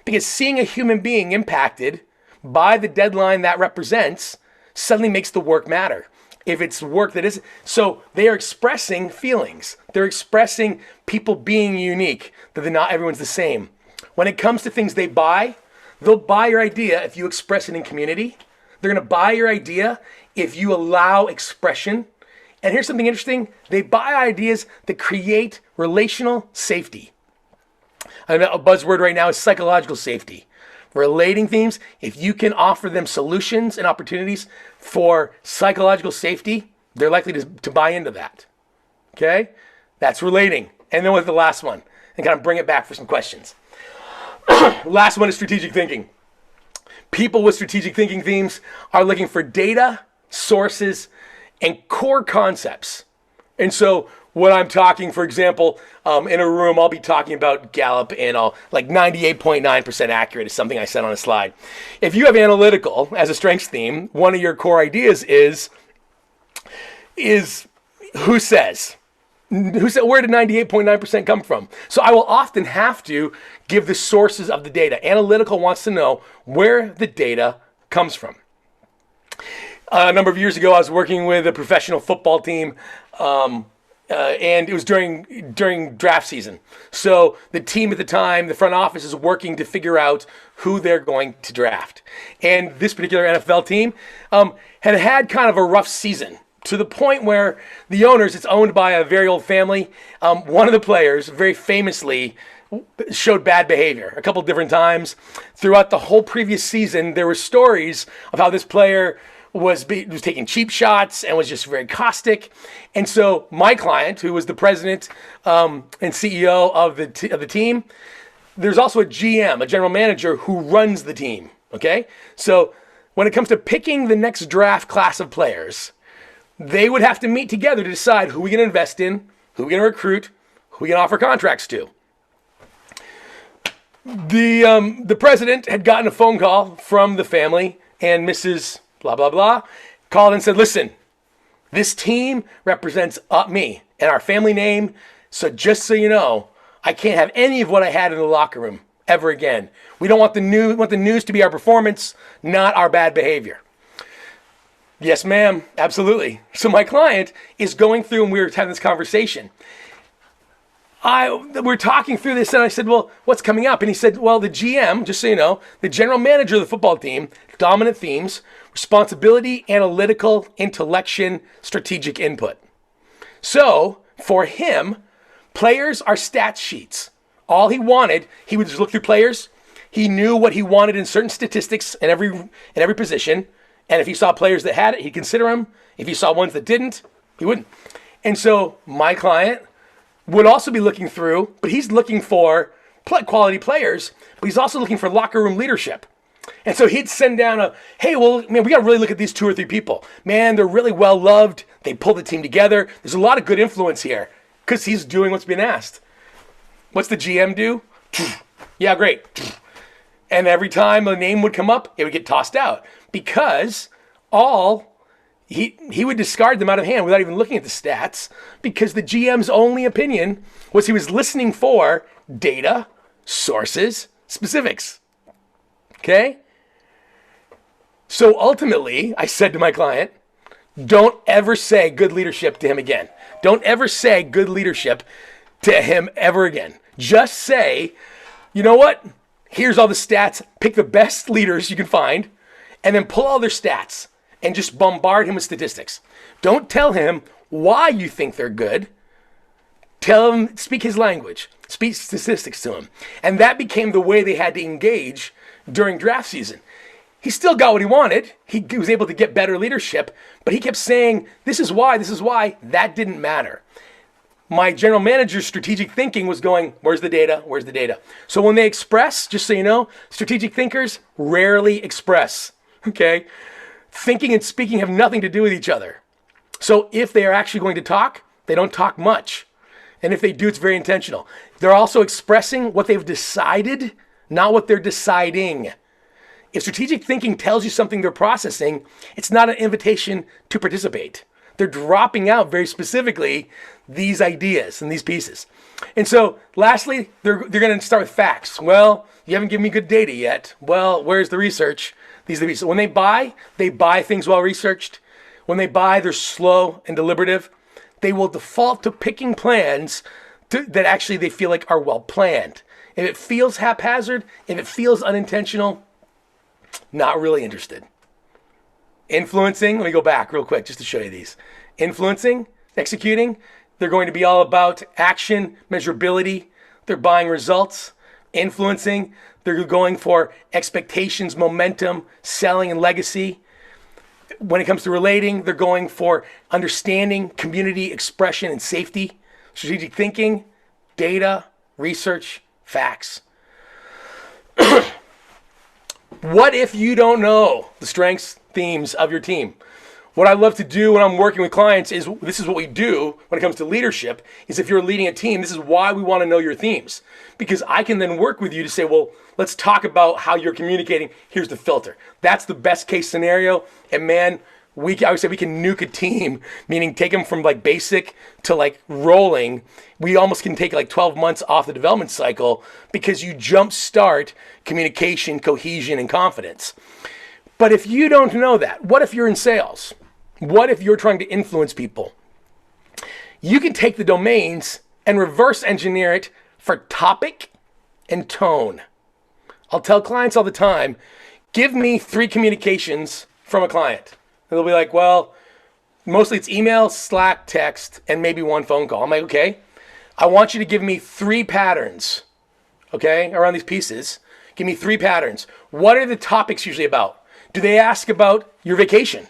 A: Because seeing a human being impacted by the deadline that represents suddenly makes the work matter. If it's work that isn't. So they are expressing feelings. They're expressing people being unique, that not everyone's the same. When it comes to things they buy, they'll buy your idea if you express it in community. They're going to buy your idea if you allow expression. And here's something interesting. They buy ideas that create relational safety. A buzzword right now is psychological safety. Relating themes, if you can offer them solutions and opportunities for psychological safety, they're likely to buy into that. Okay? That's relating. And then with the last one, and kind of bring it back for some questions. Last one is strategic thinking. People with strategic thinking themes are looking for data, sources, and core concepts. And so when I'm talking, for example, in a room, I'll be talking about Gallup and all, like 98.9% accurate is something I said on a slide. If you have analytical as a strengths theme, one of your core ideas is who says? Where did 98.9% come from? So I will often have to give the sources of the data. Analytical wants to know where the data comes from. A number of years ago, I was working with a professional football team, and it was during draft season. So the team at the time, the front office is working to figure out who they're going to draft. And this particular NFL team had kind of a rough season, to the point where the owners, it's owned by a very old family. One of the players very famously showed bad behavior a couple different times. Throughout the whole previous season, there were stories of how this player was taking cheap shots and was just very caustic. And so my client, who was the president and CEO of the team, there's also a GM, a general manager, who runs the team, okay? So when it comes to picking the next draft class of players, they would have to meet together to decide who we're going to invest in, who we're going to recruit, who we're going to offer contracts to. The president had gotten a phone call from the family, and Mrs. blah, blah, blah, called and said, listen, this team represents me and our family name, so just so you know, I can't have any of what I had in the locker room ever again. We don't want the news to be our performance, not our bad behavior. Yes, ma'am, absolutely. So my client is going through, and we were having this conversation. We're talking through this, and I said, well, what's coming up? And he said, well, the GM, just so you know, the general manager of the football team, dominant themes, responsibility, analytical, intellection, strategic input. So for him, players are stat sheets. All he wanted, he would just look through players. He knew what he wanted in certain statistics in every position. And if he saw players that had it, he'd consider them. If he saw ones that didn't, he wouldn't. And so my client would also be looking through, but he's looking for quality players, but he's also looking for locker room leadership. And so he'd send down hey, well, man, we got to really look at these 2 or 3 people. Man, they're really well loved. They pull the team together. There's a lot of good influence here because he's doing what's been asked. What's the GM do? Yeah, great. And every time a name would come up, it would get tossed out because he would discard them out of hand without even looking at the stats, because the GM's only opinion was he was listening for data, sources, specifics. Okay? So ultimately, I said to my client, don't ever say good leadership to him again. Don't ever say good leadership to him ever again. Just say, you know what? Here's all the stats. Pick the best leaders you can find, and then pull all their stats and just bombard him with statistics. Don't tell him why you think they're good. Tell him, speak his language, speak statistics to him. And that became the way they had to engage during draft season. He still got what he wanted. He was able to get better leadership, but he kept saying, this is why. That didn't matter. My general manager's strategic thinking was going, where's the data? Where's the data? So when they express, just so you know, strategic thinkers rarely express, okay? Thinking and speaking have nothing to do with each other. So if they are actually going to talk, they don't talk much. And if they do, it's very intentional. They're also expressing what they've decided, not what they're deciding. If strategic thinking tells you something they're processing, it's not an invitation to participate. They're dropping out very specifically these ideas and these pieces. And so lastly, they're going to start with facts. Well, you haven't given me good data yet. Well, where's the research? These are the pieces. When they buy things well researched. When they buy, they're slow and deliberative. They will default to picking plans that actually they feel like are well planned. If it feels haphazard, if it feels unintentional, not really interested. Influencing, let me go back real quick just to show you these. Influencing, executing, they're going to be all about action, measurability. They're buying results. Influencing, they're going for expectations, momentum, selling, and legacy. When it comes to relating, they're going for understanding, community, expression, and safety. Strategic thinking, data, research, facts. What if you don't know the strengths, themes of your team? What I love to do when I'm working with clients is, this is what we do when it comes to leadership, is if you're leading a team, this is why we want to know your themes. Because I can then work with you to say, well, let's talk about how you're communicating. Here's the filter. That's the best case scenario. And man, I would say we can nuke a team, meaning take them from like basic to like rolling. We almost can take like 12 months off the development cycle because you jumpstart communication, cohesion, and confidence. But if you don't know that, what if you're in sales? What if you're trying to influence people? You can take the domains and reverse engineer it for topic and tone. I'll tell clients all the time, give me 3 communications from a client. And they'll be like, well, mostly it's email, Slack, text, and maybe 1 phone call. I'm like, okay, I want you to give me 3 patterns, okay, around these pieces. Give me 3 patterns. What are the topics usually about? Do they ask about your vacation?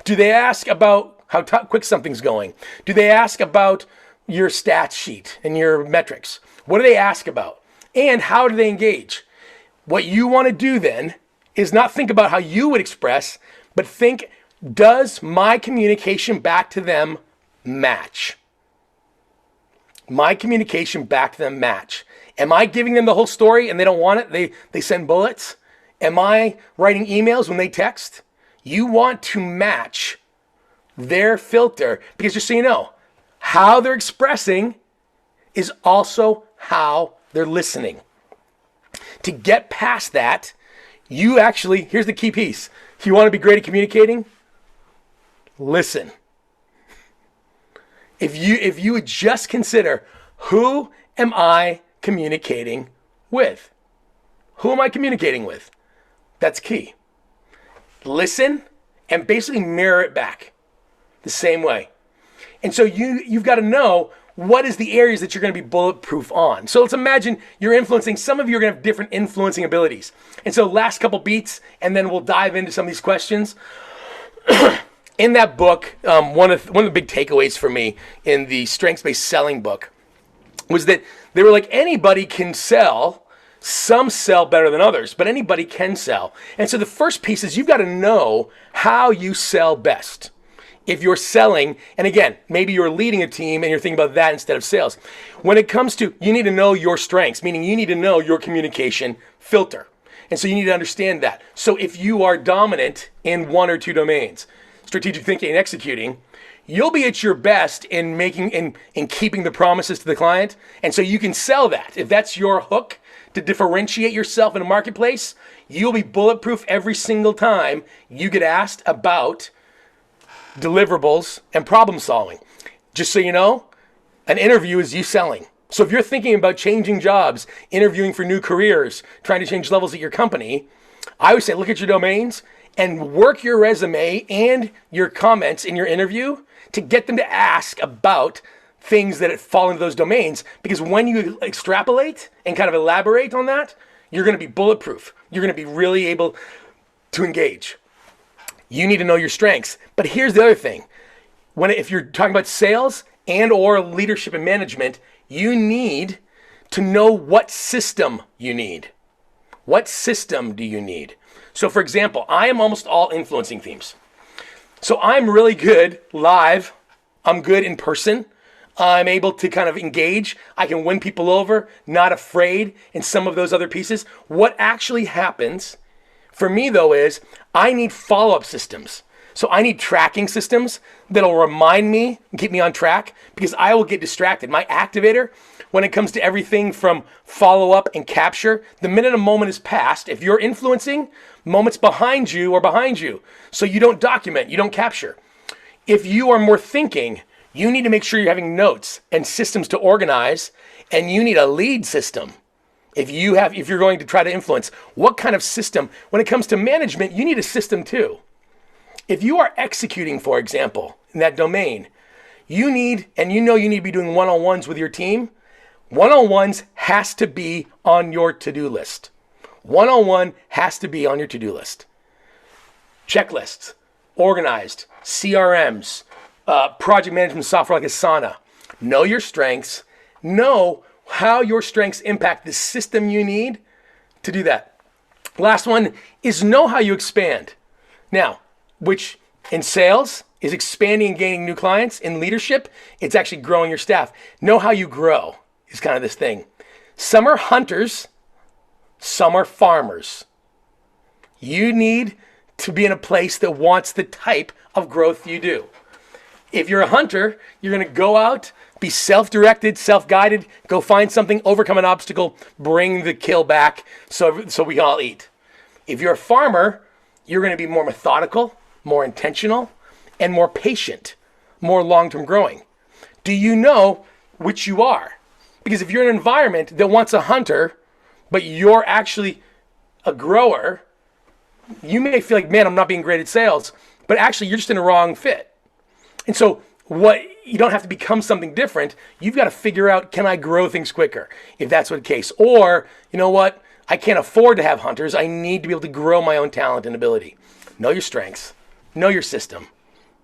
A: Do they ask about how quick something's going? Do they ask about your stats sheet and your metrics? What do they ask about? And how do they engage? What you want to do then is not think about how you would express, but think, does my communication back to them match? My communication back to them match. Am I giving them the whole story and they don't want it? They send bullets? Am I writing emails when they text? You want to match their filter because just so you know, how they're expressing is also how they're listening. To get past that, you actually, here's the key piece. If you want to be great at communicating, listen. If you would just consider, who am I communicating with? Who am I communicating with? That's key. Listen and basically mirror it back the same way. And so you've got to know what is the areas that you're going to be bulletproof on. So let's imagine you're influencing. Some of you are going to have different influencing abilities. And so last couple beats, and then we'll dive into some of these questions. In that book, one of the big takeaways for me in the strengths-based selling book was that they were like, anybody can sell. Some sell better than others, but anybody can sell. And so the first piece is you've got to know how you sell best. If you're selling, and again, maybe you're leading a team and you're thinking about that instead of sales. When it comes to, you need to know your strengths, meaning you need to know your communication filter. And so you need to understand that. So if you are dominant in 1 or 2 domains, strategic thinking and executing, you'll be at your best in making, in keeping the promises to the client. And so you can sell that. If that's your hook to differentiate yourself in a marketplace, you'll be bulletproof every single time you get asked about deliverables and problem solving. Just so you know, an interview is you selling. So if you're thinking about changing jobs, interviewing for new careers, trying to change levels at your company, I would say look at your domains and work your resume and your comments in your interview to get them to ask about things that fall into those domains. Because when you extrapolate and kind of elaborate on that, you're going to be bulletproof. You're going to be really able to engage. You need to know your strengths. But here's the other thing. If you're talking about sales and or leadership and management, you need to know what system you need. What system do you need? So for example, I am almost all influencing themes. So I'm really good live. I'm good in person. I'm able to kind of engage. I can win people over, not afraid in some of those other pieces. What actually happens for me though is I need follow-up systems. So I need tracking systems that'll remind me and keep me on track because I will get distracted. My activator, when it comes to everything from follow up and capture, the minute a moment is passed, if you're influencing, moments behind you are behind you. So you don't document, you don't capture. If you are more thinking, you need to make sure you're having notes and systems to organize, and you need a lead system. If you're going to try to influence, what kind of system? When it comes to management, you need a system too. If you are executing, for example, in that domain, you need to be doing one-on-ones with your team. One-on-ones has to be on your to-do list. One-on-one has to be on your to-do list. Checklists, organized, CRMs, project management software like Asana. Know your strengths. Know how your strengths impact the system you need to do that. Last one is know how you expand. Now, which in sales is expanding and gaining new clients. In leadership, it's actually growing your staff. Know how you grow is kind of this thing. Some are hunters, some are farmers. You need to be in a place that wants the type of growth you do. If you're a hunter, you're going to go out, be self-directed, self-guided, go find something, overcome an obstacle, bring the kill back so we can all eat. If you're a farmer, you're going to be more methodical, more intentional, and more patient, more long-term growing. Do you know which you are? Because if you're in an environment that wants a hunter, but you're actually a grower, you may feel like, man, I'm not being great at sales, but actually you're just in a wrong fit. And so you don't have to become something different. You've got to figure out, can I grow things quicker? If that's what the case. Or, you know what? I can't afford to have hunters. I need to be able to grow my own talent and ability. Know your strengths. Know your system.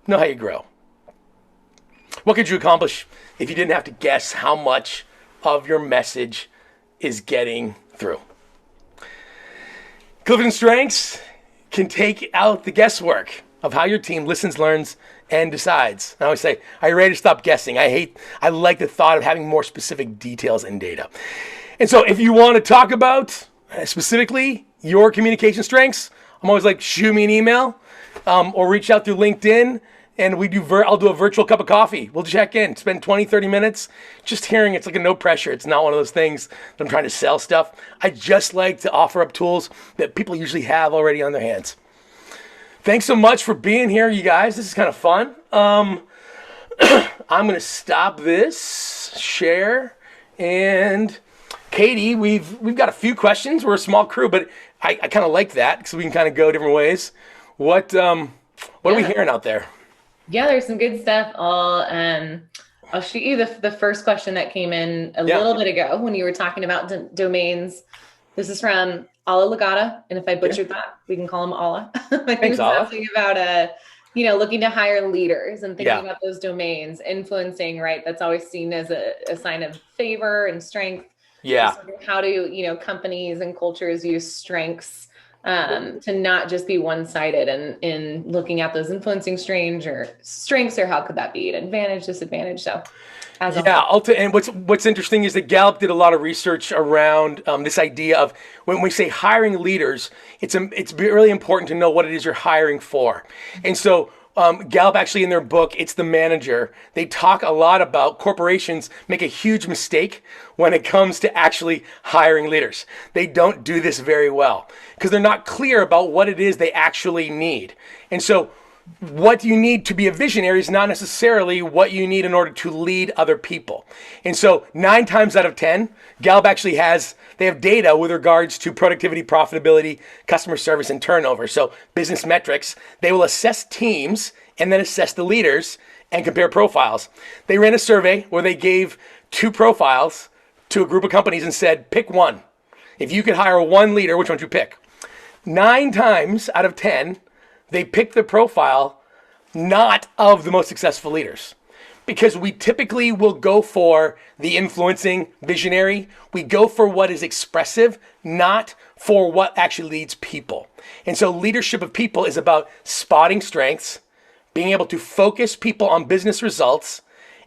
A: Know how you grow. What could you accomplish if you didn't have to guess how much of your message is getting through? Clifton Strengths can take out the guesswork of how your team listens, learns, and decides. I always say, are you ready to stop guessing? I like the thought of having more specific details and data. And so if you want to talk about specifically your communication strengths, I'm always like, shoot me an email or reach out through LinkedIn, and I'll do a virtual cup of coffee. We'll check in, spend 20, 30 minutes just hearing. It's like a no pressure. It's not one of those things that I'm trying to sell stuff. I just like to offer up tools that people usually have already on their hands. Thanks so much for being here, you guys. This is kind of fun. I'm going to stop this, share, and Katie, we've got a few questions. We're a small crew, but I kind of like that because we can kind of go different ways. What are we hearing out there?
B: Yeah, there's some good stuff. I'll shoot you the first question that came in a little bit ago when you were talking about domains. This is from Ala Lagata, and if I butchered that, we can call him Ala.
A: Thanks, Ala.
B: Talking about looking to hire leaders and thinking about those domains, influencing, right? That's always seen as a sign of favor and strength.
A: Yeah.
B: How do companies and cultures use strengths to not just be one-sided and in looking at those influencing strengths, or how could that be an advantage, disadvantage? So
A: and what's interesting is that Gallup did a lot of research around this idea of when we say hiring leaders, it's really important to know what it is you're hiring for. And so Gallup actually in their book, It's the Manager, they talk a lot about corporations make a huge mistake when it comes to actually hiring leaders. They don't do this very well because they're not clear about what it is they actually need. And so what you need to be a visionary is not necessarily what you need in order to lead other people. And so 9 times out of 10, Gallup actually they have data with regards to productivity, profitability, customer service, and turnover. So business metrics, they will assess teams and then assess the leaders and compare profiles. They ran a survey where they gave 2 profiles to a group of companies and said, pick one. If you could hire one leader, which one would you pick? 9 times out of 10, they picked the profile not of the most successful leaders, because we typically will go for the influencing visionary. We go for what is expressive, not for what actually leads people. And so leadership of people is about spotting strengths, being able to focus people on business results,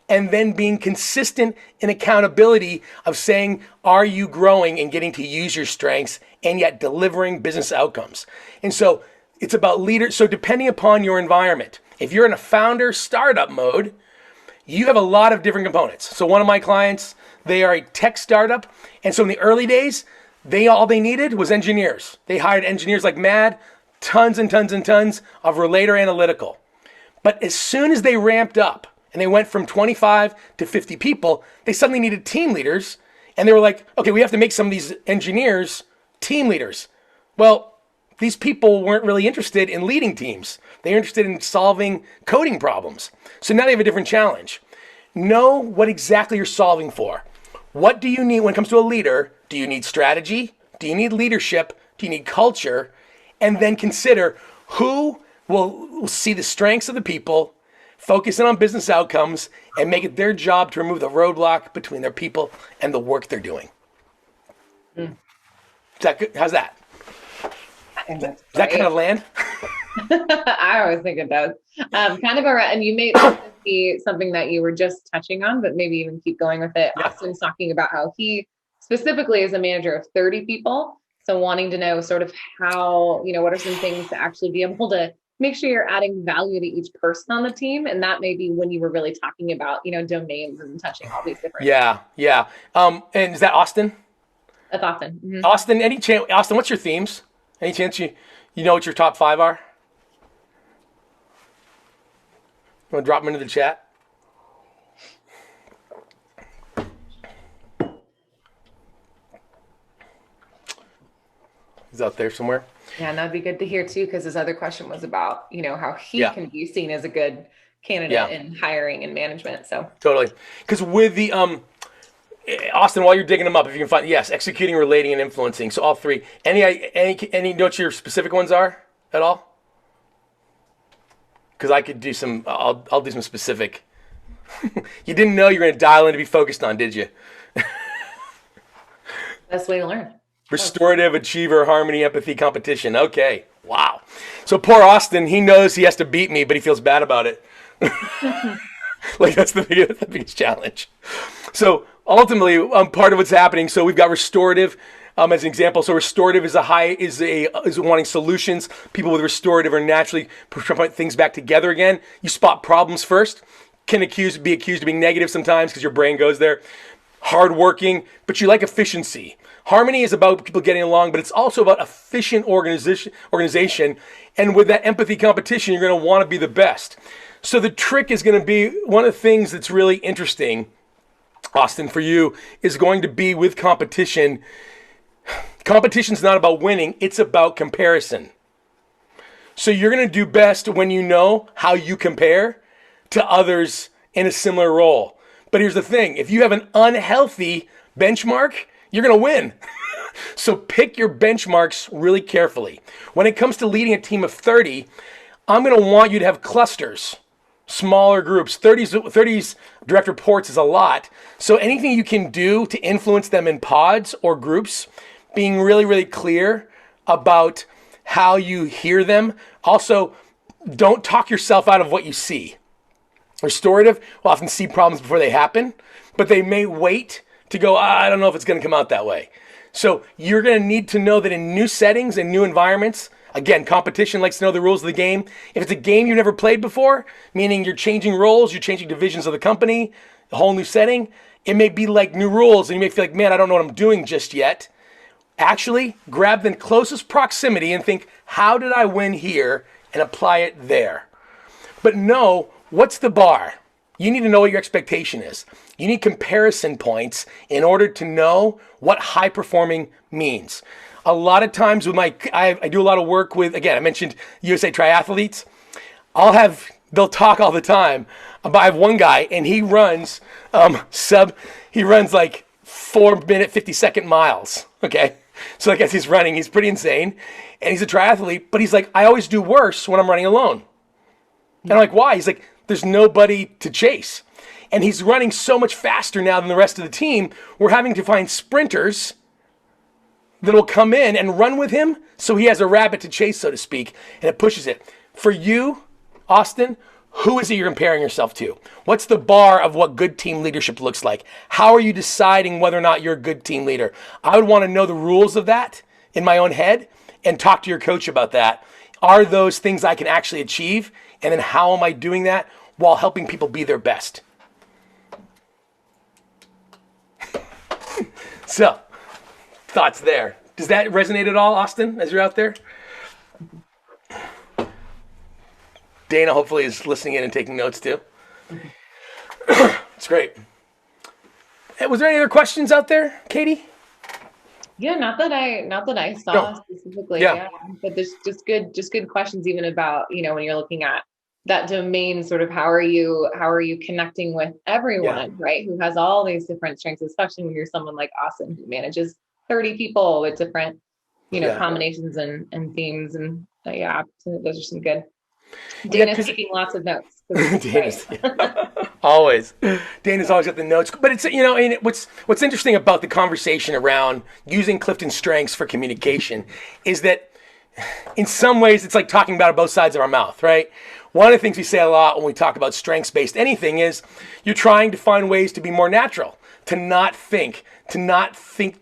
A: and then being consistent in accountability of saying, are you growing and getting to use your strengths and yet delivering business outcomes? And so It's about leaders. So depending upon your environment, if you're in a founder startup mode, you have a lot of different components. So one of my clients, they are a tech startup. And so in the early days, all they needed was engineers. They hired engineers like mad, tons and tons and tons of Relator Analytical. But as soon as they ramped up and they went from 25 to 50 people, they suddenly needed team leaders. And they were like, okay, we have to make some of these engineers team leaders. Well, these people weren't really interested in leading teams. They're interested in solving coding problems. So now they have a different challenge. Know what exactly you're solving for. What do you need when it comes to a leader? Do you need strategy? Do you need leadership? Do you need culture? And then consider who will see the strengths of the people, focus in on business outcomes, and make it their job to remove the roadblock between their people and the work they're doing. Is that good? How's that? Does that kind of land?
B: I always think it does. Kind of around, and you made see something that you were just touching on, but maybe even keep going with it. Yeah. Austin's talking about how he specifically is a manager of 30 people. So wanting to know sort of how, what are some things to actually be able to make sure you're adding value to each person on the team. And that may be when you were really talking about, domains and touching all these different.
A: Yeah. And is that Austin?
B: That's Austin. Mm-hmm.
A: Austin, what's your themes? Any chance you know what your top 5 are? You want to drop them into the chat? He's out there somewhere.
B: Yeah, and that'd be good to hear too, because his other question was about, how he can be seen as a good candidate in hiring and management. So
A: totally. Because with the Austin, while you're digging them up, if you can find, executing, relating, and influencing. So all 3. Any know what your specific ones are at all? Because I could do some. I'll do some specific. You didn't know you were going to dial in to be focused on, did you?
B: Best way to learn.
A: Restorative, achiever, harmony, empathy, competition. Okay. Wow. So poor Austin, he knows he has to beat me, but he feels bad about it. Like that's the biggest challenge. So ultimately, part of what's happening. So we've got restorative as an example. So restorative is wanting solutions. People with restorative are naturally putting things back together again. You spot problems first. Can be accused of being negative sometimes because your brain goes there. Hardworking, but you like efficiency. Harmony is about people getting along, but it's also about efficient organization. And with that empathy competition, you're going to want to be the best. So the trick is going to be, one of the things that's really interesting, Austin, for you, is going to be with competition. Competition's not about winning, it's about comparison. So you're going to do best when you know how you compare to others in a similar role. But here's the thing, if you have an unhealthy benchmark, you're going to win. So pick your benchmarks really carefully. When it comes to leading a team of 30, I'm going to want you to have clusters, smaller groups. 30's direct reports is a lot. So anything you can do to influence them in pods or groups, being really, really clear about how you hear them. Also, don't talk yourself out of what you see. Restorative will often see problems before they happen, but they may wait to go, I don't know if it's going to come out that way. So you're going to need to know that in new settings and new environments, again, competition likes to know the rules of the game. If it's a game you've never played before, meaning you're changing roles, you're changing divisions of the company, a whole new setting, it may be like new rules and you may feel like, man, I don't know what I'm doing just yet. Actually, grab the closest proximity and think, how did I win here, and apply it there. But know, what's the bar? You need to know what your expectation is. You need comparison points in order to know what high performing means. A lot of times with I do a lot of work with, again, I mentioned USA triathletes. They'll talk all the time. But I have one guy and he runs like 4-minute, 50-second miles. Okay. So like as he's running, he's pretty insane. And he's a triathlete, but he's like, I always do worse when I'm running alone. And I'm like, why? He's like, there's nobody to chase. And he's running so much faster now than the rest of the team. We're having to find sprinters that will come in and run with him so he has a rabbit to chase, so to speak, and it pushes it. For you, Austin, who is it you're comparing yourself to? What's the bar of what good team leadership looks like? How are you deciding whether or not you're a good team leader? I would want to know the rules of that in my own head and talk to your coach about that. are those things I can actually achieve? And then how am I doing that while helping people be their best? So, thoughts there. Does that resonate at all, Austin, as you're out there? Dana hopefully is listening in and taking notes too. It's great. Hey, was there any other questions out there, Katie?
B: Yeah, not that I saw specifically. Yeah. But there's just good questions even about, when you're looking at that domain, sort of how are you connecting with everyone, right? Who has all these different strengths, especially when you're someone like Austin who manages 30 people with different, combinations and themes. And so those are some good. Dana's taking lots of notes.
A: Dana's, always. Dana's always got the notes. But it's, and what's interesting about the conversation around using Clifton's strengths for communication is that in some ways it's like talking about both sides of our mouth, right? One of the things we say a lot when we talk about strengths-based anything is you're trying to find ways to be more natural, to not think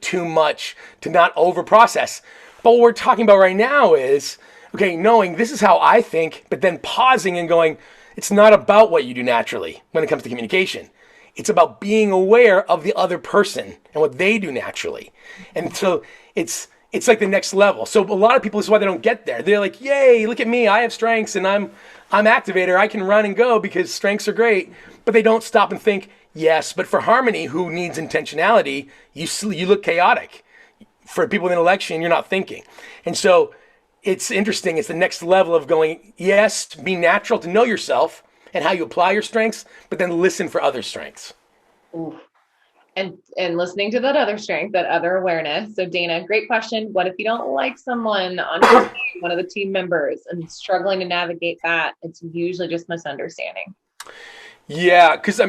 A: too much, to not overprocess. But what we're talking about right now is, okay, knowing this is how I think, but then pausing and going, it's not about what you do naturally when it comes to communication. It's about being aware of the other person and what they do naturally. And so it's like the next level. So a lot of people, this is why they don't get there. They're like, yay, look at me. I have strengths and I'm activator. I can run and go because strengths are great. But they don't stop and think, yes, but for Harmony, who needs intentionality, you look chaotic. For people in an election, you're not thinking. And so it's interesting. It's the next level of going, yes, be natural to know yourself and how you apply your strengths, but then listen for other strengths.
B: Ooh. And listening to that other strength, that other awareness. So Dana, great question. What if you don't like someone on your team, one of the team members, and struggling to navigate that? It's usually just misunderstanding.
A: Yeah, because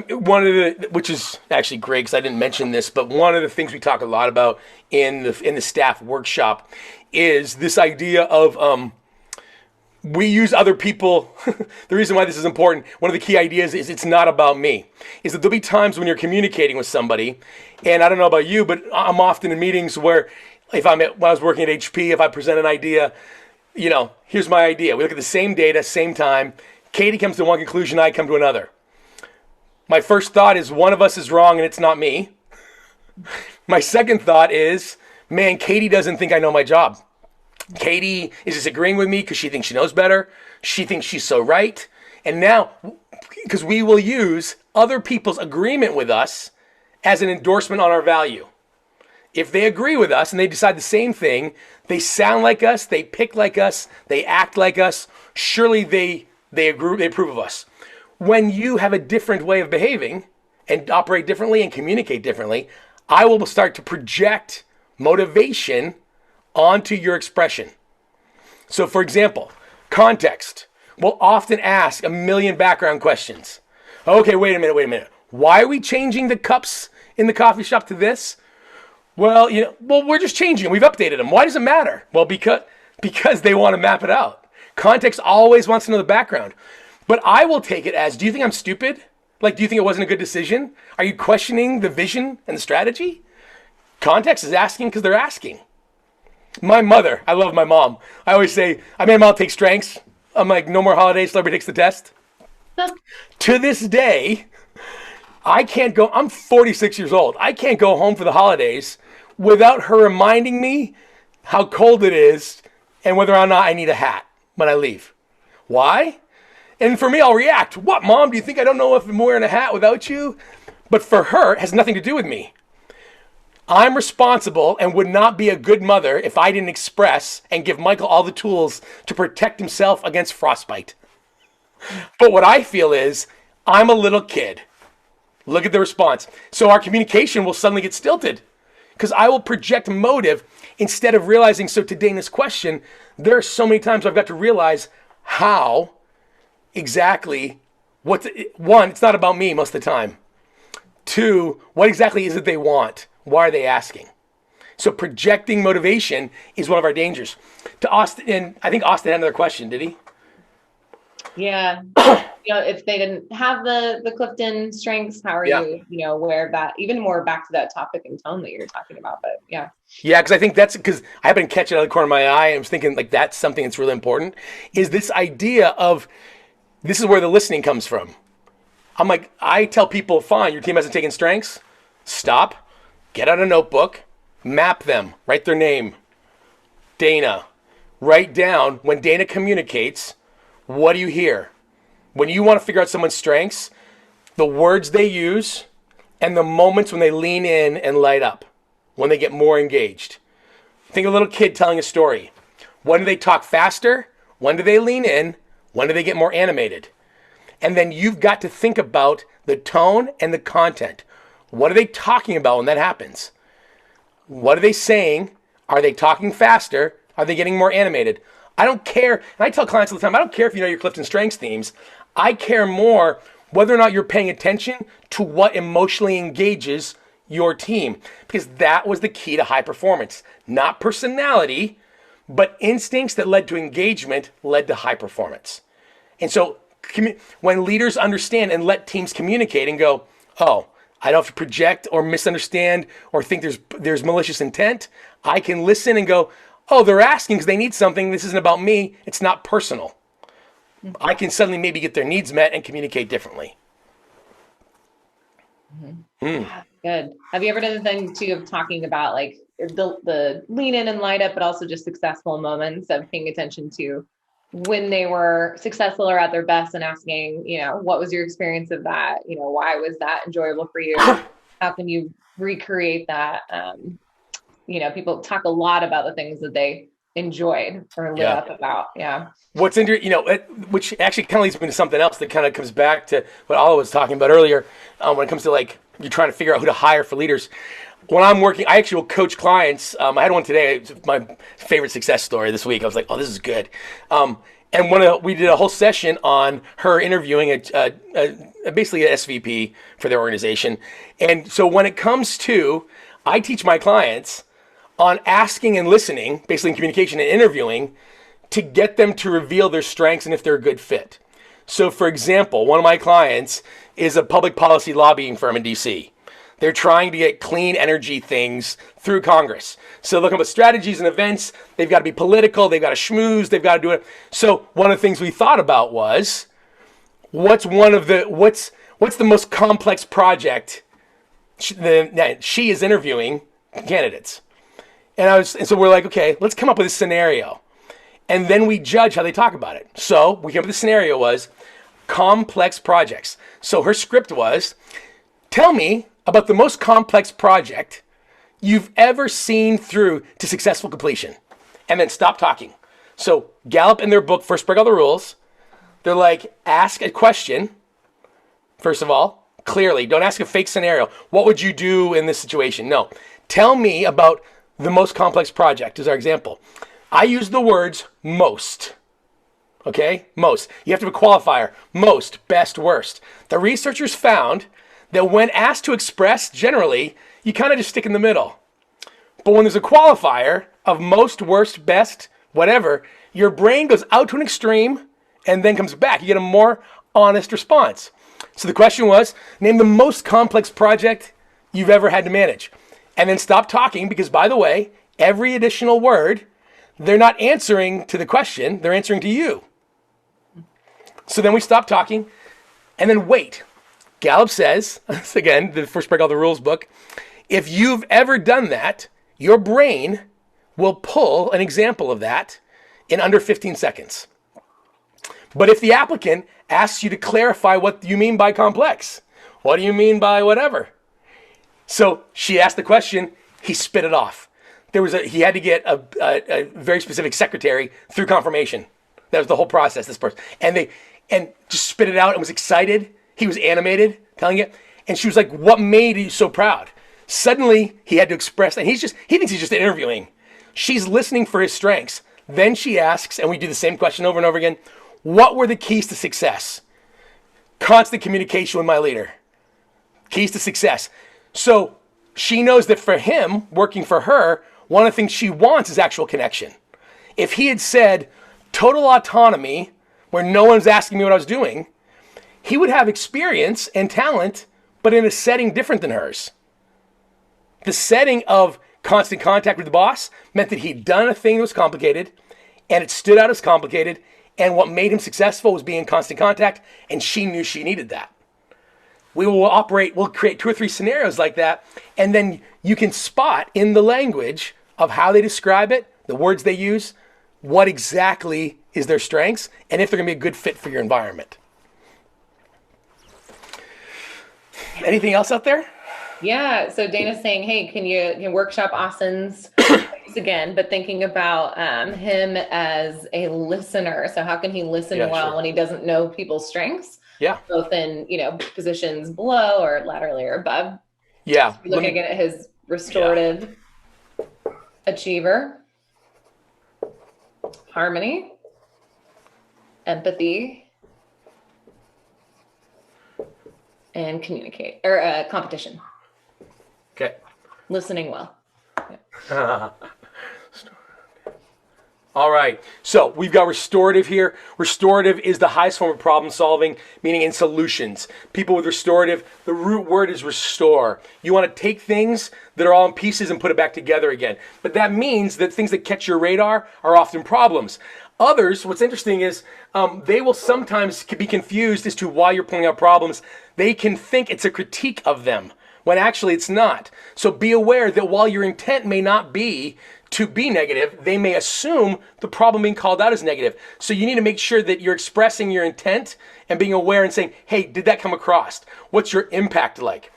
A: which is actually great because I didn't mention this, but one of the things we talk a lot about in the staff workshop is this idea of we use other people. The reason why this is important, one of the key ideas is it's not about me. Is that there'll be times when you're communicating with somebody, and I don't know about you, but I'm often in meetings where when I was working at HP, if I present an idea, here's my idea. We look at the same data, same time. Katie comes to one conclusion, I come to another. My first thought is one of us is wrong and it's not me. My second thought is, man, Katie doesn't think I know my job. Katie is disagreeing with me because she thinks she knows better. She thinks she's so right. And now, because we will use other people's agreement with us as an endorsement on our value. If they agree with us and they decide the same thing, they sound like us, they pick like us, they act like us, surely they approve of us. When you have a different way of behaving and operate differently and communicate differently, I will start to project motivation onto your expression. So for example, context. We'll often ask a million background questions. Okay, wait a minute. Why are we changing the cups in the coffee shop to this? Well, we're just changing them. We've updated them. Why does it matter? Well, because they want to map it out. Context always wants to know the background. But I will take it as, do you think I'm stupid? Like, do you think it wasn't a good decision? Are you questioning the vision and the strategy? Context is asking because they're asking. My mother, I love my mom. I always say, I made mom take strengths. I'm like, no more holidays till everybody takes the test. To this day, I can't go, I'm 46 years old. I can't go home for the holidays without her reminding me how cold it is and whether or not I need a hat when I leave. Why? And for me, I'll react. What, Mom? Do you think I don't know if I'm wearing a hat without you? But for her, it has nothing to do with me. I'm responsible and would not be a good mother if I didn't express and give Michael all the tools to protect himself against frostbite. But what I feel is, I'm a little kid. Look at the response. So our communication will suddenly get stilted because I will project motive instead of realizing. So to Dana's question, there are so many times I've got to realize how exactly one, it's not about me most of the time. Two, what exactly is it they want? Why are they asking? So projecting motivation is one of our dangers. To Austin, and I think Austin had another question, did he?
B: Yeah. if they didn't have the Clifton strengths, how are
A: Yeah.
B: you aware of that? Even more back to that topic and tone that you're talking about. But yeah.
A: Yeah, because I think that's because I happen to catch it out of the corner of my eye. I was thinking like that's something that's really important. Is this idea of this is where the listening comes from. I'm like, I tell people, fine, your team hasn't taken strengths. Stop, get out a notebook, map them, write their name. Dana, write down when Dana communicates, what do you hear? When you want to figure out someone's strengths, the words they use and the moments when they lean in and light up, when they get more engaged. Think of a little kid telling a story. When do they talk faster? When do they lean in? When do they get more animated? And then you've got to think about the tone and the content. What are they talking about when that happens? What are they saying? Are they talking faster? Are they getting more animated? I don't care. And I tell clients all the time, I don't care if you know your Clifton Strengths themes. I care more whether or not you're paying attention to what emotionally engages your team. Because that was the key to high performance. Not personality, but instincts that led to engagement led to high performance. And so when leaders understand and let teams communicate and go, oh, I don't have to project or misunderstand or think there's malicious intent. I can listen and go, oh, they're asking because they need something. This isn't about me. It's not personal. I can suddenly maybe get their needs met and communicate differently.
B: Good. Have you ever done the thing too of talking about like the lean in and light up, but also just successful moments of paying attention to when they were successful or at their best and asking, what was your experience of that? Why was that enjoyable for you? How can you recreate that? People talk a lot about the things that they enjoyed or lit up about. Yeah.
A: What's which actually kind of leads me to something else that kind of comes back to what Olive was talking about earlier when it comes to like you're trying to figure out who to hire for leaders. When I'm working, I actually will coach clients. I had one today. It's my favorite success story this week. I was like, oh, this is good. And we did a whole session on her interviewing basically an SVP for their organization. And so when it comes to, I teach my clients on asking and listening, basically in communication and interviewing, to get them to reveal their strengths and if they're a good fit. So for example, one of my clients is a public policy lobbying firm in DC. They're trying to get clean energy things through Congress. So looking at strategies and events, they've got to be political, they've got to schmooze, they've got to do it. So one of the things we thought about was, what's the most complex project she is interviewing candidates? And so we're like, okay, let's come up with a scenario. And then we judge how they talk about it. So we came up with the scenario was complex projects. So her script was, tell me about the most complex project you've ever seen through to successful completion. And then stop talking. So Gallup in their book, First Break All the Rules, they're like, ask a question, first of all, clearly. Don't ask a fake scenario. What would you do in this situation? No. Tell me about the most complex project is our example. I use the words most. Okay? Most. You have to have a qualifier. Most, best, worst. The researchers found that when asked to express, generally, you kind of just stick in the middle. But when there's a qualifier of most, worst, best, whatever, your brain goes out to an extreme and then comes back. You get a more honest response. So the question was, name the most complex project you've ever had to manage. And then stop talking because, by the way, every additional word, they're not answering to the question, they're answering to you. So then we stop talking and then wait. Gallup says, again, the First Break All the Rules book, if you've ever done that, your brain will pull an example of that in under 15 seconds. But if the applicant asks you to clarify what you mean by complex, what do you mean by whatever? So she asked the question, he spit it off. He had to get a very specific secretary through confirmation. That was the whole process, this person. And just spit it out and was excited. He was animated, telling it. And she was like, what made you so proud? Suddenly, he had to express, and he thinks he's just interviewing. She's listening for his strengths. Then she asks, and we do the same question over and over again, what were the keys to success? Constant communication with my leader. Keys to success. So she knows that for him, working for her, one of the things she wants is actual connection. If he had said total autonomy, where no one's asking me what I was doing, he would have experience and talent, but in a setting different than hers. The setting of constant contact with the boss meant that he'd done a thing that was complicated, and it stood out as complicated, and what made him successful was being in constant contact, and she knew she needed that. We'll create 2 or 3 scenarios like that, and then you can spot in the language of how they describe it, the words they use, what exactly is their strengths, and if they're going to be a good fit for your environment. Anything else out there?
B: Yeah. So Dana's saying, hey, can you workshop Austin's again, but thinking about him as a listener. So how can he listen well when he doesn't know people's strengths?
A: Yeah.
B: Both in, positions below or laterally or above.
A: Yeah.
B: Looking again at his restorative, achiever, harmony, empathy, and communicate or competition.
A: Okay.
B: Listening well. Yeah.
A: All right, so we've got restorative here. Restorative is the highest form of problem solving, meaning in solutions. People with restorative, the root word is restore. You want to take things that are all in pieces and put it back together again. But that means that things that catch your radar are often problems. Others, what's interesting is they will sometimes be confused as to why you're pointing out problems. They can think it's a critique of them, when actually it's not. So be aware that while your intent may not be to be negative, they may assume the problem being called out is negative. So you need to make sure that you're expressing your intent and being aware and saying, hey, did that come across? What's your impact like?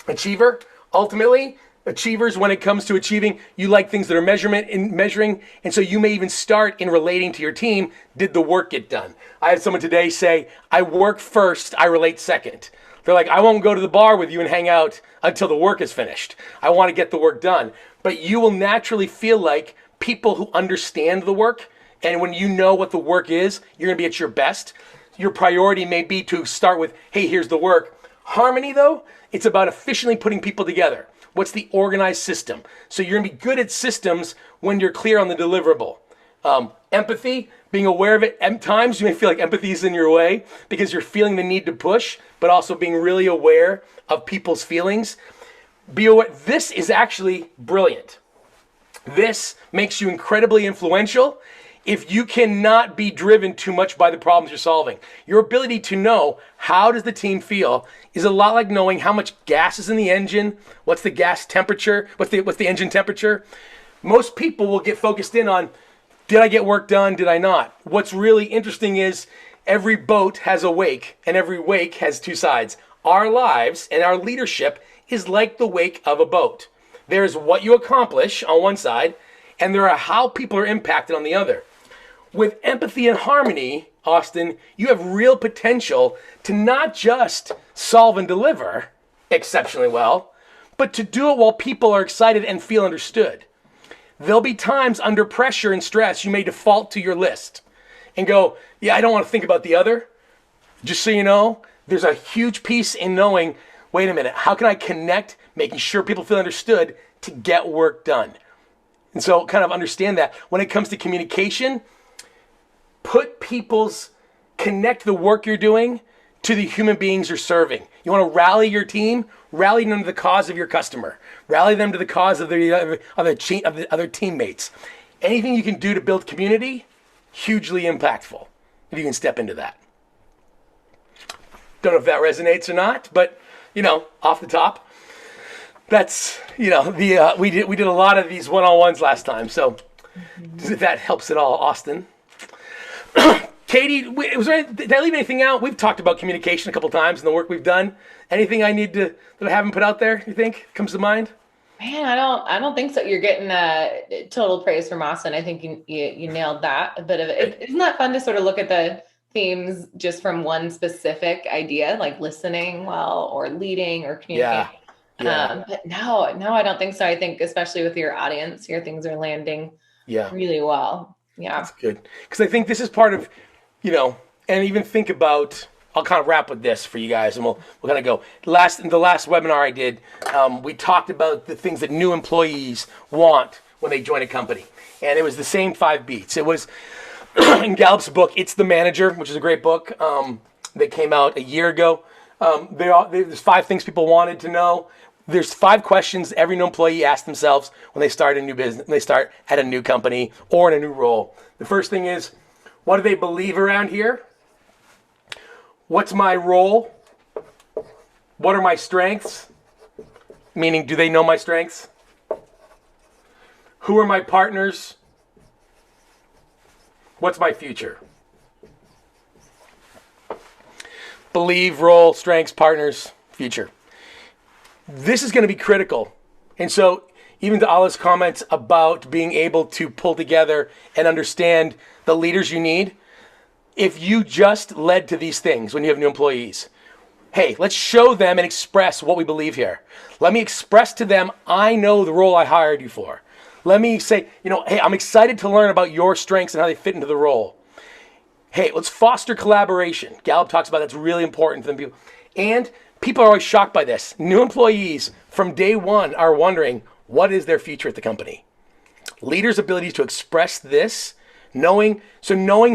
A: Achiever, ultimately, achievers, when it comes to achieving, you like things that are measuring, and so you may even start in relating to your team. Did the work get done? I had someone today say, I work first, I relate second. They're like, I won't go to the bar with you and hang out until the work is finished. I want to get the work done. But you will naturally feel like people who understand the work, and when you know what the work is, you're going to be at your best. Your priority may be to start with, hey, here's the work. Harmony, though, it's about efficiently putting people together. What's the organized system? So you're going to be good at systems when you're clear on the deliverable. Empathy, being aware of it. At times you may feel like empathy is in your way because you're feeling the need to push, but also being really aware of people's feelings. Be aware, this is actually brilliant. This makes you incredibly influential if you cannot be driven too much by the problems you're solving. Your ability to know how does the team feel is a lot like knowing how much gas is in the engine, what's the gas temperature, what's the engine temperature. Most people will get focused in on, did I get work done, did I not? What's really interesting is every boat has a wake, and every wake has 2 sides. Our lives and our leadership is like the wake of a boat. There's what you accomplish on one side, and there are how people are impacted on the other. With empathy and harmony, Austin, you have real potential to not just solve and deliver exceptionally well, but to do it while people are excited and feel understood. There'll be times under pressure and stress you may default to your list and go, yeah, I don't want to think about the other. Just so you know, there's a huge piece in knowing, wait a minute, how can I connect, making sure people feel understood to get work done? And so kind of understand that. When it comes to communication, connect the work you're doing to the human beings you're serving. You want to rally your team, rally them to the cause of your customer. Rally them to the cause of the other teammates. Anything you can do to build community, hugely impactful if you can step into that. Don't know if that resonates or not, but off the top, that's we did a lot of these one-on-ones last time, so if that helps at all, Austin. Katie, did I leave anything out? We've talked about communication a couple times in the work we've done. Anything that I haven't put out there, you think, comes to mind?
B: Man, I don't think so. You're getting total praise from Austin. I think you nailed that. A bit of it. Isn't that fun to sort of look at the themes just from one specific idea, like listening well or leading or communicating? Yeah. But no, I don't think so. I think especially with your audience, your things are landing really well. Yeah. That's
A: good. Because I think this is part of, and even think about, I'll kind of wrap with this for you guys and we'll kind of go. In the last webinar I did, we talked about the things that new employees want when they join a company. And it was the same 5 beats. It was in Gallup's book, It's the Manager, which is a great book. that came out a year ago. There's 5 things people wanted to know. There's 5 questions every new employee asks themselves when they start a new business, when they start at a new company or in a new role. The first thing is, what do they believe around here? What's my role? What are my strengths? Meaning, do they know my strengths? Who are my partners? What's my future? Believe, role, strengths, partners, future. This is going to be critical. And so even to Allah's comments about being able to pull together and understand the leaders you need, if you just led to these things when you have new employees, hey, let's show them and express what we believe here. Let me express to them, I know the role I hired you for. Let me say, hey, I'm excited to learn about your strengths and how they fit into the role. Hey, let's foster collaboration. Gallup talks about that's really important for them. And people are always shocked by this. New employees from day one are wondering, what is their future at the company? Leaders' ability to express this, knowing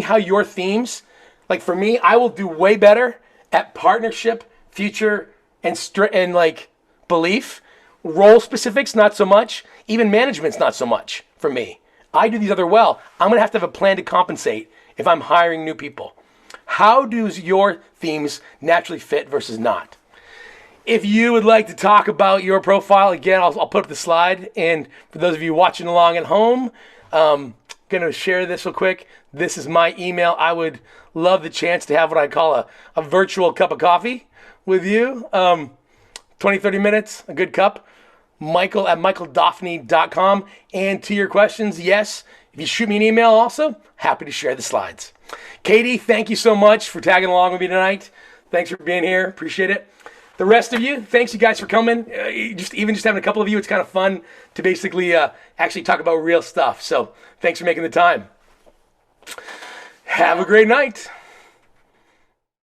A: how your themes, like for me, I will do way better at partnership, future, and like belief. Role specifics, not so much. Even management's not so much for me. I do these other well. I'm going to have a plan to compensate if I'm hiring new people. How do your themes naturally fit versus not? If you would like to talk about your profile, again, I'll put up the slide. And for those of you watching along at home, going to share this real quick. This is my email. I would love the chance to have what I call a virtual cup of coffee with you. 20, 30 minutes, a good cup. Michael at michaeldoffney.com. And to your questions, yes, if you shoot me an email also, happy to share the slides. Katie, thank you so much for tagging along with me tonight. Thanks for being here. Appreciate it. The rest of you, thanks you guys for coming. Just having a couple of you, it's kind of fun to basically actually talk about real stuff. So thanks for making the time. Have a great night.